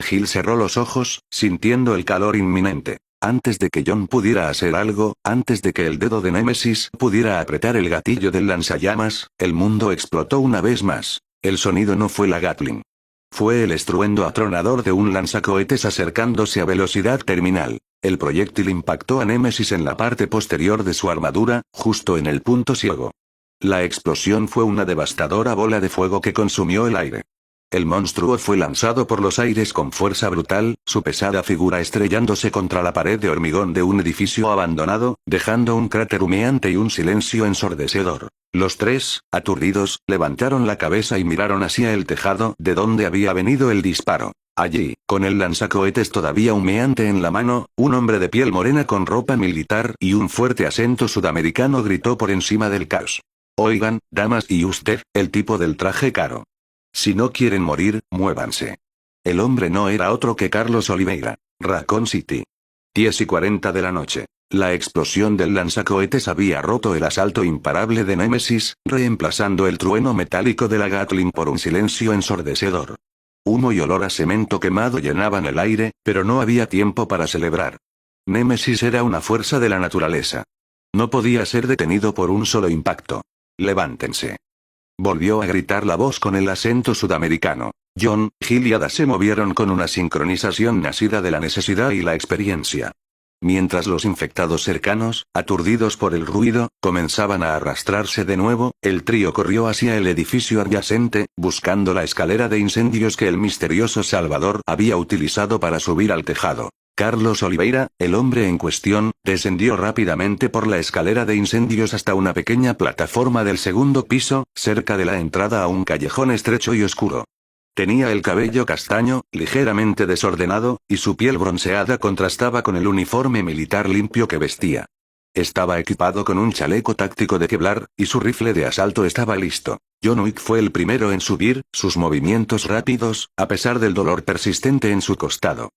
Gil cerró los ojos, sintiendo el calor inminente. Antes de que John pudiera hacer algo, antes de que el dedo de Némesis pudiera apretar el gatillo del lanzallamas, el mundo explotó una vez más. El sonido no fue la Gatling. Fue el estruendo atronador de un lanzacohetes acercándose a velocidad terminal. El proyectil impactó a Némesis en la parte posterior de su armadura, justo en el punto ciego. La explosión fue una devastadora bola de fuego que consumió el aire. El monstruo fue lanzado por los aires con fuerza brutal, su pesada figura estrellándose contra la pared de hormigón de un edificio abandonado, dejando un cráter humeante y un silencio ensordecedor. Los tres, aturdidos, levantaron la cabeza y miraron hacia el tejado de donde había venido el disparo. Allí, con el lanzacohetes todavía humeante en la mano, un hombre de piel morena con ropa militar y un fuerte acento sudamericano gritó por encima del caos. Oigan, damas y usted, el tipo del traje caro. Si no quieren morir, muévanse. El hombre no era otro que Carlos Oliveira. Raccoon City. 10:40 de la noche. La explosión del lanzacohetes había roto el asalto imparable de Némesis, reemplazando el trueno metálico de la Gatling por un silencio ensordecedor. Humo y olor a cemento quemado llenaban el aire, pero no había tiempo para celebrar. Némesis era una fuerza de la naturaleza. No podía ser detenido por un solo impacto. Levántense. Volvió a gritar la voz con el acento sudamericano. John, Gil y Ada se movieron con una sincronización nacida de la necesidad y la experiencia. Mientras los infectados cercanos, aturdidos por el ruido, comenzaban a arrastrarse de nuevo, el trío corrió hacia el edificio adyacente, buscando la escalera de incendios que el misterioso Salvador había utilizado para subir al tejado. Carlos Oliveira, el hombre en cuestión, descendió rápidamente por la escalera de incendios hasta una pequeña plataforma del segundo piso, cerca de la entrada a un callejón estrecho y oscuro. Tenía el cabello castaño, ligeramente desordenado, y su piel bronceada contrastaba con el uniforme militar limpio que vestía. Estaba equipado con un chaleco táctico de Kevlar, y su rifle de asalto estaba listo. John Wick fue el primero en subir, sus movimientos rápidos, a pesar del dolor persistente en su costado.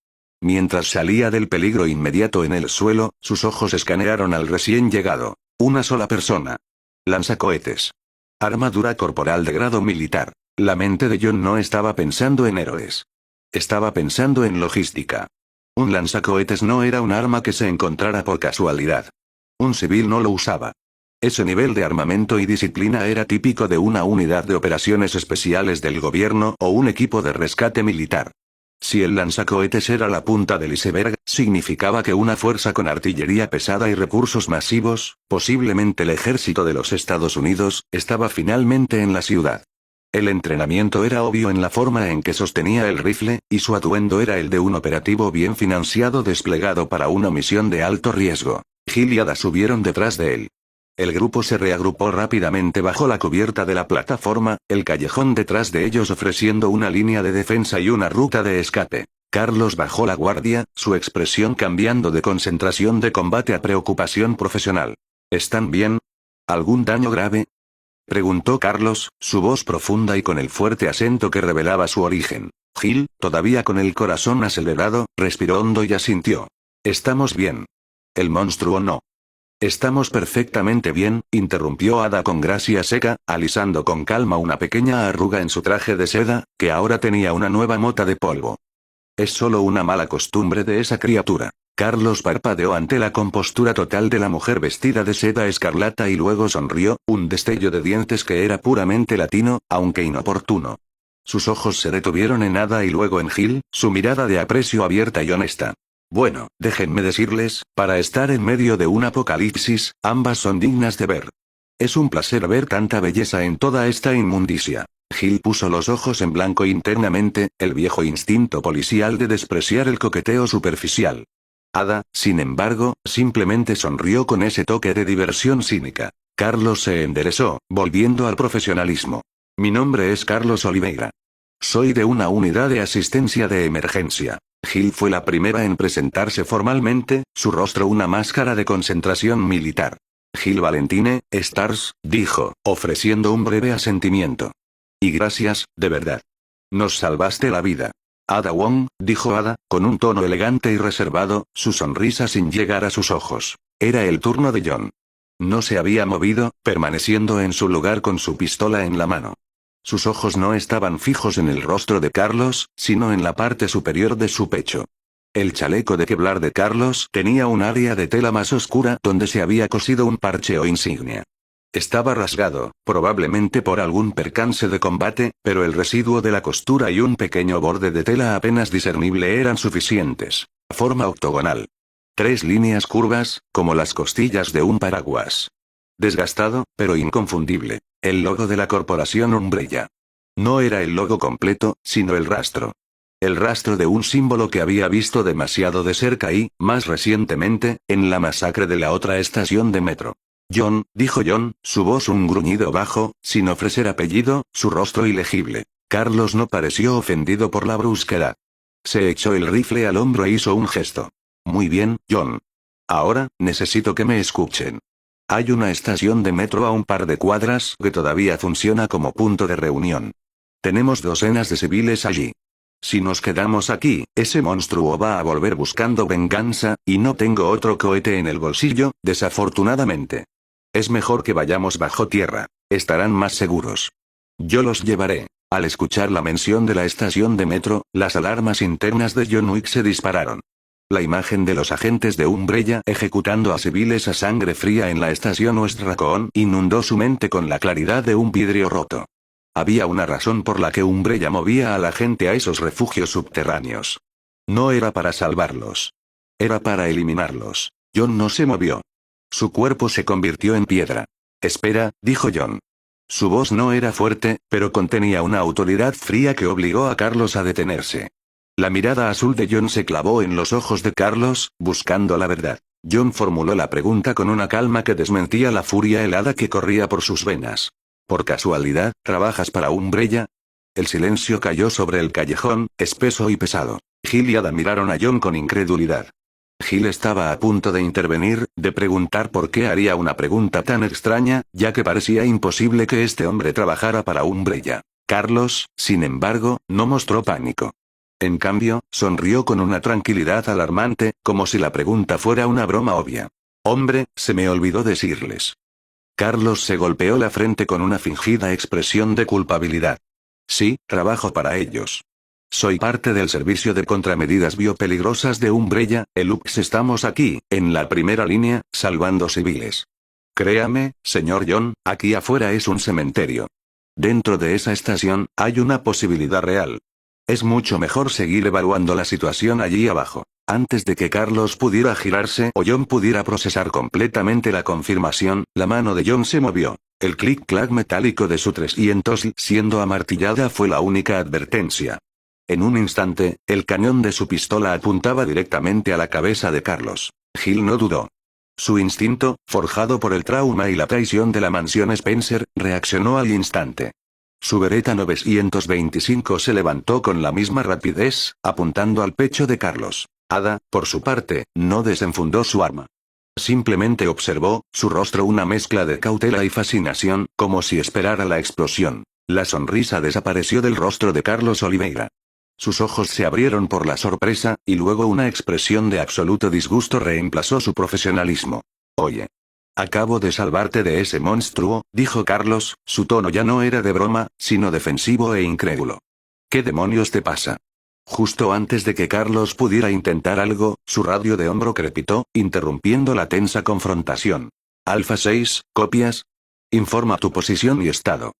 Mientras salía del peligro inmediato en el suelo, sus ojos escanearon al recién llegado. Una sola persona. Lanzacohetes. Armadura corporal de grado militar. La mente de John no estaba pensando en héroes. Estaba pensando en logística. Un lanzacohetes no era un arma que se encontrara por casualidad. Un civil no lo usaba. Ese nivel de armamento y disciplina era típico de una unidad de operaciones especiales del gobierno o un equipo de rescate militar. Si el lanzacohetes era la punta del iceberg, significaba que una fuerza con artillería pesada y recursos masivos, posiblemente el ejército de los Estados Unidos, estaba finalmente en la ciudad. El entrenamiento era obvio en la forma en que sostenía el rifle, y su atuendo era el de un operativo bien financiado desplegado para una misión de alto riesgo. Gil y Ada subieron detrás de él. El grupo se reagrupó rápidamente bajo la cubierta de la plataforma, el callejón detrás de ellos ofreciendo una línea de defensa y una ruta de escape. Carlos bajó la guardia, su expresión cambiando de concentración de combate a preocupación profesional. ¿Están bien? ¿Algún daño grave?, preguntó Carlos, su voz profunda y con el fuerte acento que revelaba su origen. Gil, todavía con el corazón acelerado, respiró hondo y asintió. Estamos bien. El monstruo no. Estamos perfectamente bien, interrumpió Ada con gracia seca, alisando con calma una pequeña arruga en su traje de seda, que ahora tenía una nueva mota de polvo. Es solo una mala costumbre de esa criatura. Carlos parpadeó ante la compostura total de la mujer vestida de seda escarlata y luego sonrió, un destello de dientes que era puramente latino, aunque inoportuno. Sus ojos se detuvieron en Ada y luego en Gil, su mirada de aprecio abierta y honesta. Bueno, déjenme decirles, para estar en medio de un apocalipsis, ambas son dignas de ver. Es un placer ver tanta belleza en toda esta inmundicia. Gil puso los ojos en blanco internamente, el viejo instinto policial de despreciar el coqueteo superficial. Ada, sin embargo, simplemente sonrió con ese toque de diversión cínica. Carlos se enderezó, volviendo al profesionalismo. Mi nombre es Carlos Oliveira. Soy de una unidad de asistencia de emergencia. Gil fue la primera en presentarse formalmente, su rostro una máscara de concentración militar. Gil Valentine, Stars, dijo, ofreciendo un breve asentimiento. Y gracias, de verdad. Nos salvaste la vida. Ada Wong, dijo Ada, con un tono elegante y reservado, su sonrisa sin llegar a sus ojos. Era el turno de John. No se había movido, permaneciendo en su lugar con su pistola en la mano. Sus ojos no estaban fijos en el rostro de Carlos, sino en la parte superior de su pecho. El chaleco de Kevlar de Carlos tenía un área de tela más oscura donde se había cosido un parche o insignia. Estaba rasgado, probablemente por algún percance de combate, pero el residuo de la costura y un pequeño borde de tela apenas discernible eran suficientes. Forma octogonal. 3 líneas curvas, como las costillas de un paraguas. Desgastado, pero inconfundible. El logo de la corporación Umbrella. No era el logo completo, sino el rastro. El rastro de un símbolo que había visto demasiado de cerca y, más recientemente, en la masacre de la otra estación de metro. John, dijo John, su voz un gruñido bajo, sin ofrecer apellido, su rostro ilegible. Carlos no pareció ofendido por la brusquedad. Se echó el rifle al hombro e hizo un gesto. Muy bien, John. Ahora, necesito que me escuchen. Hay una estación de metro a un par de cuadras que todavía funciona como punto de reunión. Tenemos docenas de civiles allí. Si nos quedamos aquí, ese monstruo va a volver buscando venganza, y no tengo otro cohete en el bolsillo, desafortunadamente. Es mejor que vayamos bajo tierra. Estarán más seguros. Yo los llevaré. Al escuchar la mención de la estación de metro, las alarmas internas de John Wick se dispararon. La imagen de los agentes de Umbrella ejecutando a civiles a sangre fría en la estación West Raccoon inundó su mente con la claridad de un vidrio roto. Había una razón por la que Umbrella movía a la gente a esos refugios subterráneos. No era para salvarlos. Era para eliminarlos. John no se movió. Su cuerpo se convirtió en piedra. Espera, dijo John. Su voz no era fuerte, pero contenía una autoridad fría que obligó a Carlos a detenerse. La mirada azul de John se clavó en los ojos de Carlos, buscando la verdad. John formuló la pregunta con una calma que desmentía la furia helada que corría por sus venas. ¿Por casualidad, trabajas para Umbrella? El silencio cayó sobre el callejón, espeso y pesado. Gil y Ada miraron a John con incredulidad. Gil estaba a punto de intervenir, de preguntar por qué haría una pregunta tan extraña, ya que parecía imposible que este hombre trabajara para Umbrella. Carlos, sin embargo, no mostró pánico. En cambio, sonrió con una tranquilidad alarmante, como si la pregunta fuera una broma obvia. Hombre, se me olvidó decirles. Carlos se golpeó la frente con una fingida expresión de culpabilidad. Sí, trabajo para ellos. Soy parte del servicio de contramedidas biopeligrosas de Umbrella, el UPS. Estamos aquí, en la primera línea, salvando civiles. Créame, señor John, aquí afuera es un cementerio. Dentro de esa estación, hay una posibilidad real. Es mucho mejor seguir evaluando la situación allí abajo. Antes de que Carlos pudiera girarse o John pudiera procesar completamente la confirmación, la mano de John se movió. El clic-clac metálico de su 300 siendo amartillada fue la única advertencia. En un instante, el cañón de su pistola apuntaba directamente a la cabeza de Carlos. Gil no dudó. Su instinto, forjado por el trauma y la traición de la mansión Spencer, reaccionó al instante. Su Beretta 925 se levantó con la misma rapidez, apuntando al pecho de Carlos. Ada, por su parte, no desenfundó su arma. Simplemente observó, su rostro una mezcla de cautela y fascinación, como si esperara la explosión. La sonrisa desapareció del rostro de Carlos Oliveira. Sus ojos se abrieron por la sorpresa, y luego una expresión de absoluto disgusto reemplazó su profesionalismo. Oye. Acabo de salvarte de ese monstruo, dijo Carlos, su tono ya no era de broma, sino defensivo e incrédulo. ¿Qué demonios te pasa? Justo antes de que Carlos pudiera intentar algo, su radio de hombro crepitó, interrumpiendo la tensa confrontación. Alfa 6, ¿copias? Informa tu posición y estado.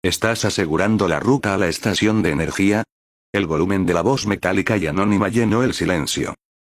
¿Estás asegurando la ruta a la estación de energía? El volumen de la voz metálica y anónima llenó el silencio.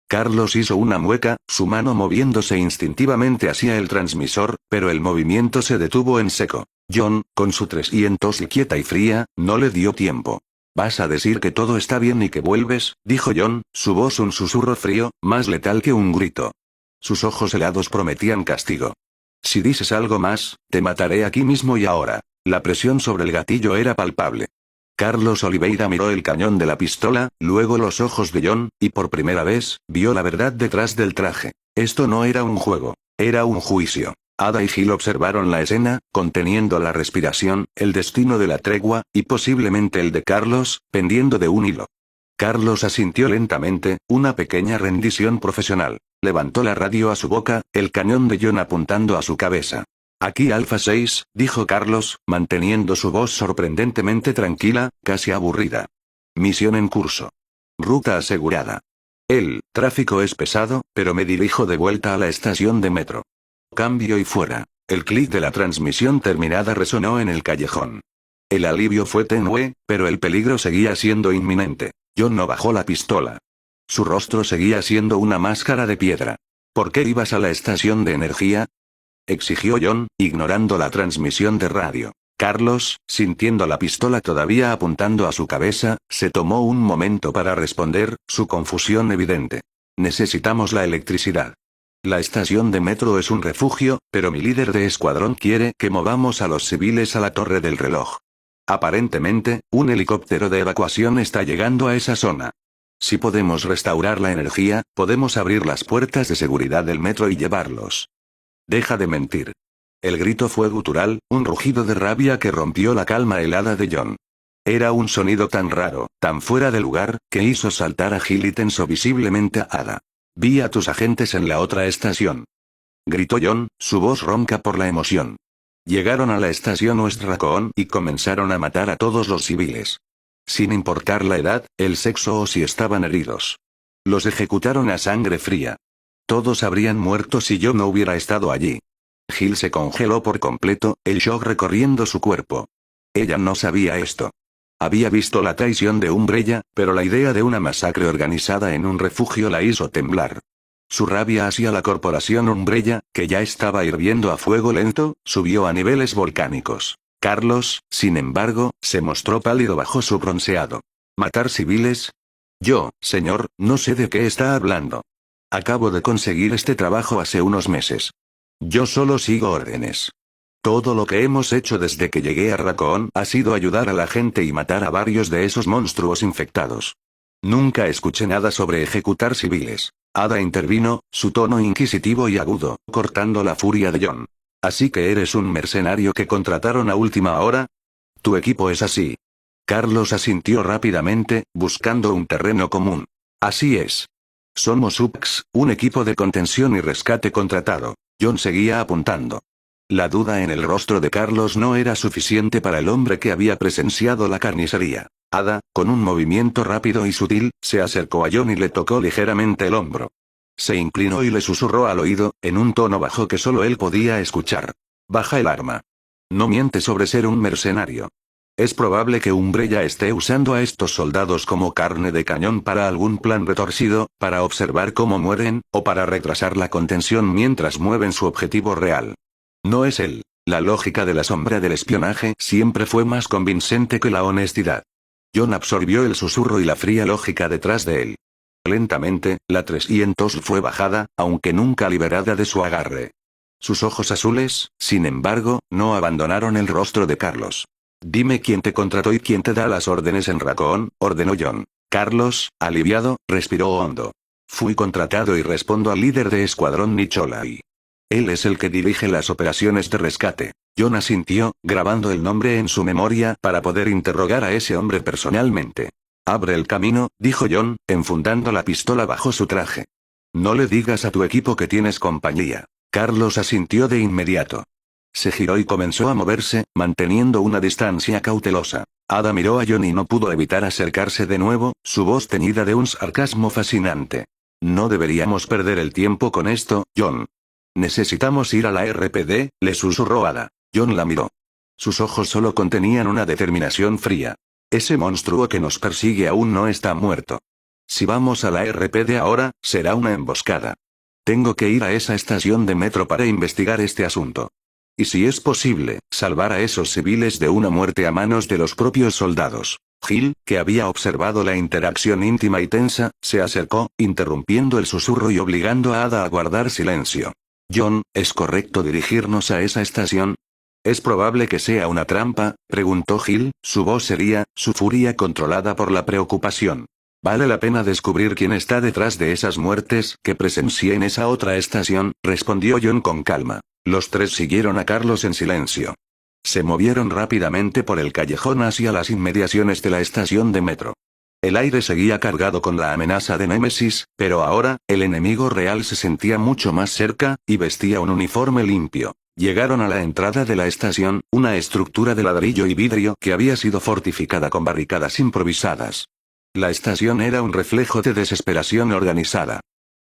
Carlos hizo una mueca, su mano moviéndose instintivamente hacia el transmisor, pero el movimiento se detuvo en seco. John, con su 300 quieta y fría, no le dio tiempo. «¿Vas a decir que todo está bien y que vuelves?», dijo John, su voz un susurro frío, más letal que un grito. Sus ojos helados prometían castigo. «Si dices algo más, te mataré aquí mismo y ahora». La presión sobre el gatillo era palpable. Carlos Oliveira miró el cañón de la pistola, luego los ojos de John, y por primera vez, vio la verdad detrás del traje. Esto no era un juego, era un juicio. Ada y Gil observaron la escena, conteniendo la respiración, el destino de la tregua, y posiblemente el de Carlos, pendiendo de un hilo. Carlos asintió lentamente, una pequeña rendición profesional. Levantó la radio a su boca, el cañón de John apuntando a su cabeza. «Aquí Alfa 6, dijo Carlos, manteniendo su voz sorprendentemente tranquila, casi aburrida. Misión en curso. Ruta asegurada. El tráfico es pesado, pero me dirijo de vuelta a la estación de metro. Cambio y fuera». El clic de la transmisión terminada resonó en el callejón. El alivio fue tenue, pero el peligro seguía siendo inminente. John no bajó la pistola. Su rostro seguía siendo una máscara de piedra. «¿Por qué ibas a la estación de energía?», exigió John, ignorando la transmisión de radio. Carlos, sintiendo la pistola todavía apuntando a su cabeza, se tomó un momento para responder, su confusión evidente. «Necesitamos la electricidad. La estación de metro es un refugio, pero mi líder de escuadrón quiere que movamos a los civiles a la torre del reloj. Aparentemente, un helicóptero de evacuación está llegando a esa zona. Si podemos restaurar la energía, podemos abrir las puertas de seguridad del metro y llevarlos». «Deja de mentir». El grito fue gutural, un rugido de rabia que rompió la calma helada de John. Era un sonido tan raro, tan fuera de lugar, que hizo saltar a Gil y tensó visiblemente a Ada. «Vi a tus agentes en la otra estación», gritó John, su voz ronca por la emoción. «Llegaron a la estación West Raccoon y comenzaron a matar a todos los civiles. Sin importar la edad, el sexo o si estaban heridos. Los ejecutaron a sangre fría. Todos habrían muerto si yo no hubiera estado allí». Gil se congeló por completo, el shock recorriendo su cuerpo. Ella no sabía esto. Había visto la traición de Umbrella, pero la idea de una masacre organizada en un refugio la hizo temblar. Su rabia hacia la corporación Umbrella, que ya estaba hirviendo a fuego lento, subió a niveles volcánicos. Carlos, sin embargo, se mostró pálido bajo su bronceado. «¿Matar civiles? Yo, señor, no sé de qué está hablando. Acabo de conseguir este trabajo hace unos meses. Yo solo sigo órdenes. Todo lo que hemos hecho desde que llegué a Raccoon ha sido ayudar a la gente y matar a varios de esos monstruos infectados. Nunca escuché nada sobre ejecutar civiles». Ada intervino, su tono inquisitivo y agudo, cortando la furia de John. «¿Así que eres un mercenario que contrataron a última hora? Tu equipo es así». Carlos asintió rápidamente, buscando un terreno común. «Así es. Somos UPS, un equipo de contención y rescate contratado». John seguía apuntando. La duda en el rostro de Carlos no era suficiente para el hombre que había presenciado la carnicería. Ada, con un movimiento rápido y sutil, se acercó a John y le tocó ligeramente el hombro. Se inclinó y le susurró al oído, en un tono bajo que solo él podía escuchar. Baja el arma. No miente sobre ser un mercenario. Es probable que Umbrella esté usando a estos soldados como carne de cañón para algún plan retorcido, para observar cómo mueren, o para retrasar la contención mientras mueven su objetivo real. No es él. La lógica de la sombra del espionaje siempre fue más convincente que la honestidad. John absorbió el susurro y la fría lógica detrás de él. Lentamente, la 300 fue bajada, aunque nunca liberada de su agarre. Sus ojos azules, sin embargo, no abandonaron el rostro de Carlos. Dime quién te contrató y quién te da las órdenes en Raccoon, ordenó John. Carlos, aliviado, respiró hondo. Fui contratado y respondo al líder de escuadrón Nicholai. Él es el que dirige las operaciones de rescate. John asintió, grabando el nombre en su memoria para poder interrogar a ese hombre personalmente. Abre el camino, dijo John, enfundando la pistola bajo su traje. No le digas a tu equipo que tienes compañía. Carlos asintió de inmediato. Se giró y comenzó a moverse, manteniendo una distancia cautelosa. Ada miró a John y no pudo evitar acercarse de nuevo, su voz teñida de un sarcasmo fascinante. No deberíamos perder el tiempo con esto, John. Necesitamos ir a la RPD, le susurró Ada. John la miró. Sus ojos solo contenían una determinación fría. Ese monstruo que nos persigue aún no está muerto. Si vamos a la RPD ahora, será una emboscada. Tengo que ir a esa estación de metro para investigar este asunto. Y si es posible, salvar a esos civiles de una muerte a manos de los propios soldados. Gil, que había observado la interacción íntima y tensa, se acercó, interrumpiendo el susurro y obligando a Ada a guardar silencio. John, ¿es correcto dirigirnos a esa estación? ¿Es probable que sea una trampa?, preguntó Gil, su voz seria, su furia controlada por la preocupación. Vale la pena descubrir quién está detrás de esas muertes que presencié en esa otra estación, respondió John con calma. Los tres siguieron a Carlos en silencio. Se movieron rápidamente por el callejón hacia las inmediaciones de la estación de metro. El aire seguía cargado con la amenaza de Némesis, pero ahora, el enemigo real se sentía mucho más cerca, y vestía un uniforme limpio. Llegaron a la entrada de la estación, una estructura de ladrillo y vidrio que había sido fortificada con barricadas improvisadas. La estación era un reflejo de desesperación organizada.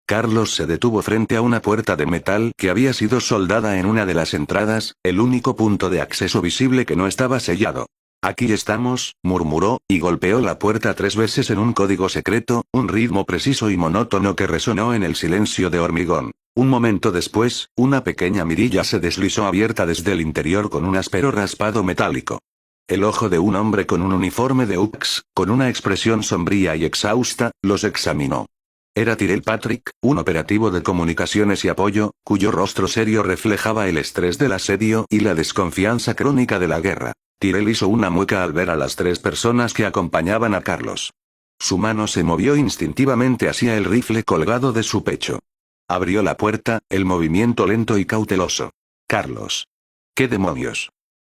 Carlos se detuvo frente a una puerta de metal que había sido soldada en una de las entradas, el único punto de acceso visible que no estaba sellado. Aquí estamos, murmuró, y golpeó la puerta 3 veces en un código secreto, un ritmo preciso y monótono que resonó en el silencio de hormigón. Un momento después, una pequeña mirilla se deslizó abierta desde el interior con un áspero raspado metálico. El ojo de un hombre con un uniforme de UX, con una expresión sombría y exhausta, los examinó. Era Tyrell Patrick, un operativo de comunicaciones y apoyo, cuyo rostro serio reflejaba el estrés del asedio y la desconfianza crónica de la guerra. Tyrell hizo una mueca al ver a las 3 personas que acompañaban a Carlos. Su mano se movió instintivamente hacia el rifle colgado de su pecho. Abrió la puerta, el movimiento lento y cauteloso. Carlos. ¿Qué demonios?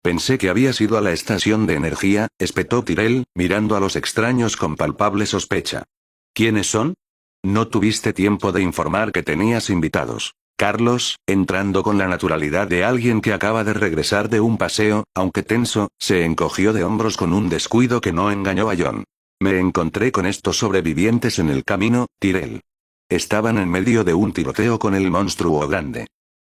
Pensé que habías ido a la estación de energía, espetó Tyrell, mirando a los extraños con palpable sospecha. ¿Quiénes son? No tuviste tiempo de informar que tenías invitados. Carlos, entrando con la naturalidad de alguien que acaba de regresar de un paseo, aunque tenso, se encogió de hombros con un descuido que no engañó a John. Me encontré con estos sobrevivientes en el camino, Tyrell. Estaban en medio de un tiroteo con el monstruo grande.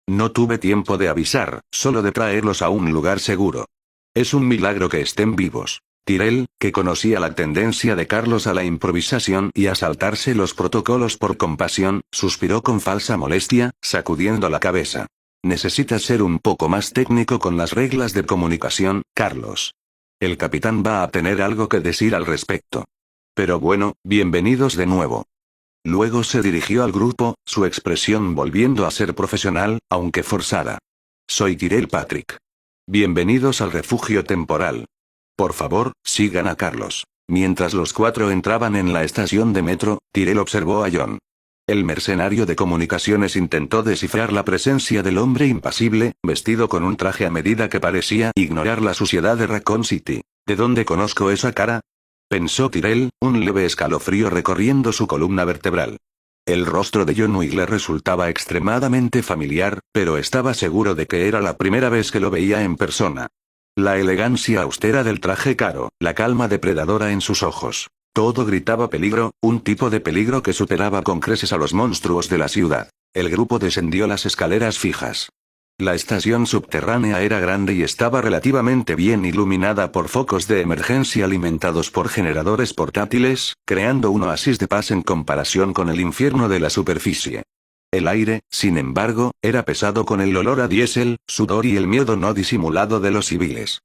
No tuve tiempo de avisar, solo de traerlos a un lugar seguro. Es un milagro que estén vivos. Tyrell, que conocía la tendencia de Carlos a la improvisación y a saltarse los protocolos por compasión, suspiró con falsa molestia, sacudiendo la cabeza. Necesitas ser un poco más técnico con las reglas de comunicación, Carlos. El capitán va a tener algo que decir al respecto. Pero bueno, bienvenidos de nuevo. Luego se dirigió al grupo, su expresión volviendo a ser profesional, aunque forzada. Soy Tyrell Patrick. Bienvenidos al refugio temporal. Por favor, sigan a Carlos. Mientras los 4 entraban en la estación de metro, Tyrell observó a John. El mercenario de comunicaciones intentó descifrar la presencia del hombre impasible, vestido con un traje a medida que parecía ignorar la suciedad de Raccoon City. ¿De dónde conozco esa cara?, pensó Tyrell, un leve escalofrío recorriendo su columna vertebral. El rostro de John Uy le resultaba extremadamente familiar, pero estaba seguro de que era la primera vez que lo veía en persona. La elegancia austera del traje caro, la calma depredadora en sus ojos. Todo gritaba peligro, un tipo de peligro que superaba con creces a los monstruos de la ciudad. El grupo descendió las escaleras fijas. La estación subterránea era grande y estaba relativamente bien iluminada por focos de emergencia alimentados por generadores portátiles, creando un oasis de paz en comparación con el infierno de la superficie. El aire, sin embargo, era pesado con el olor a diésel, sudor y el miedo no disimulado de los civiles.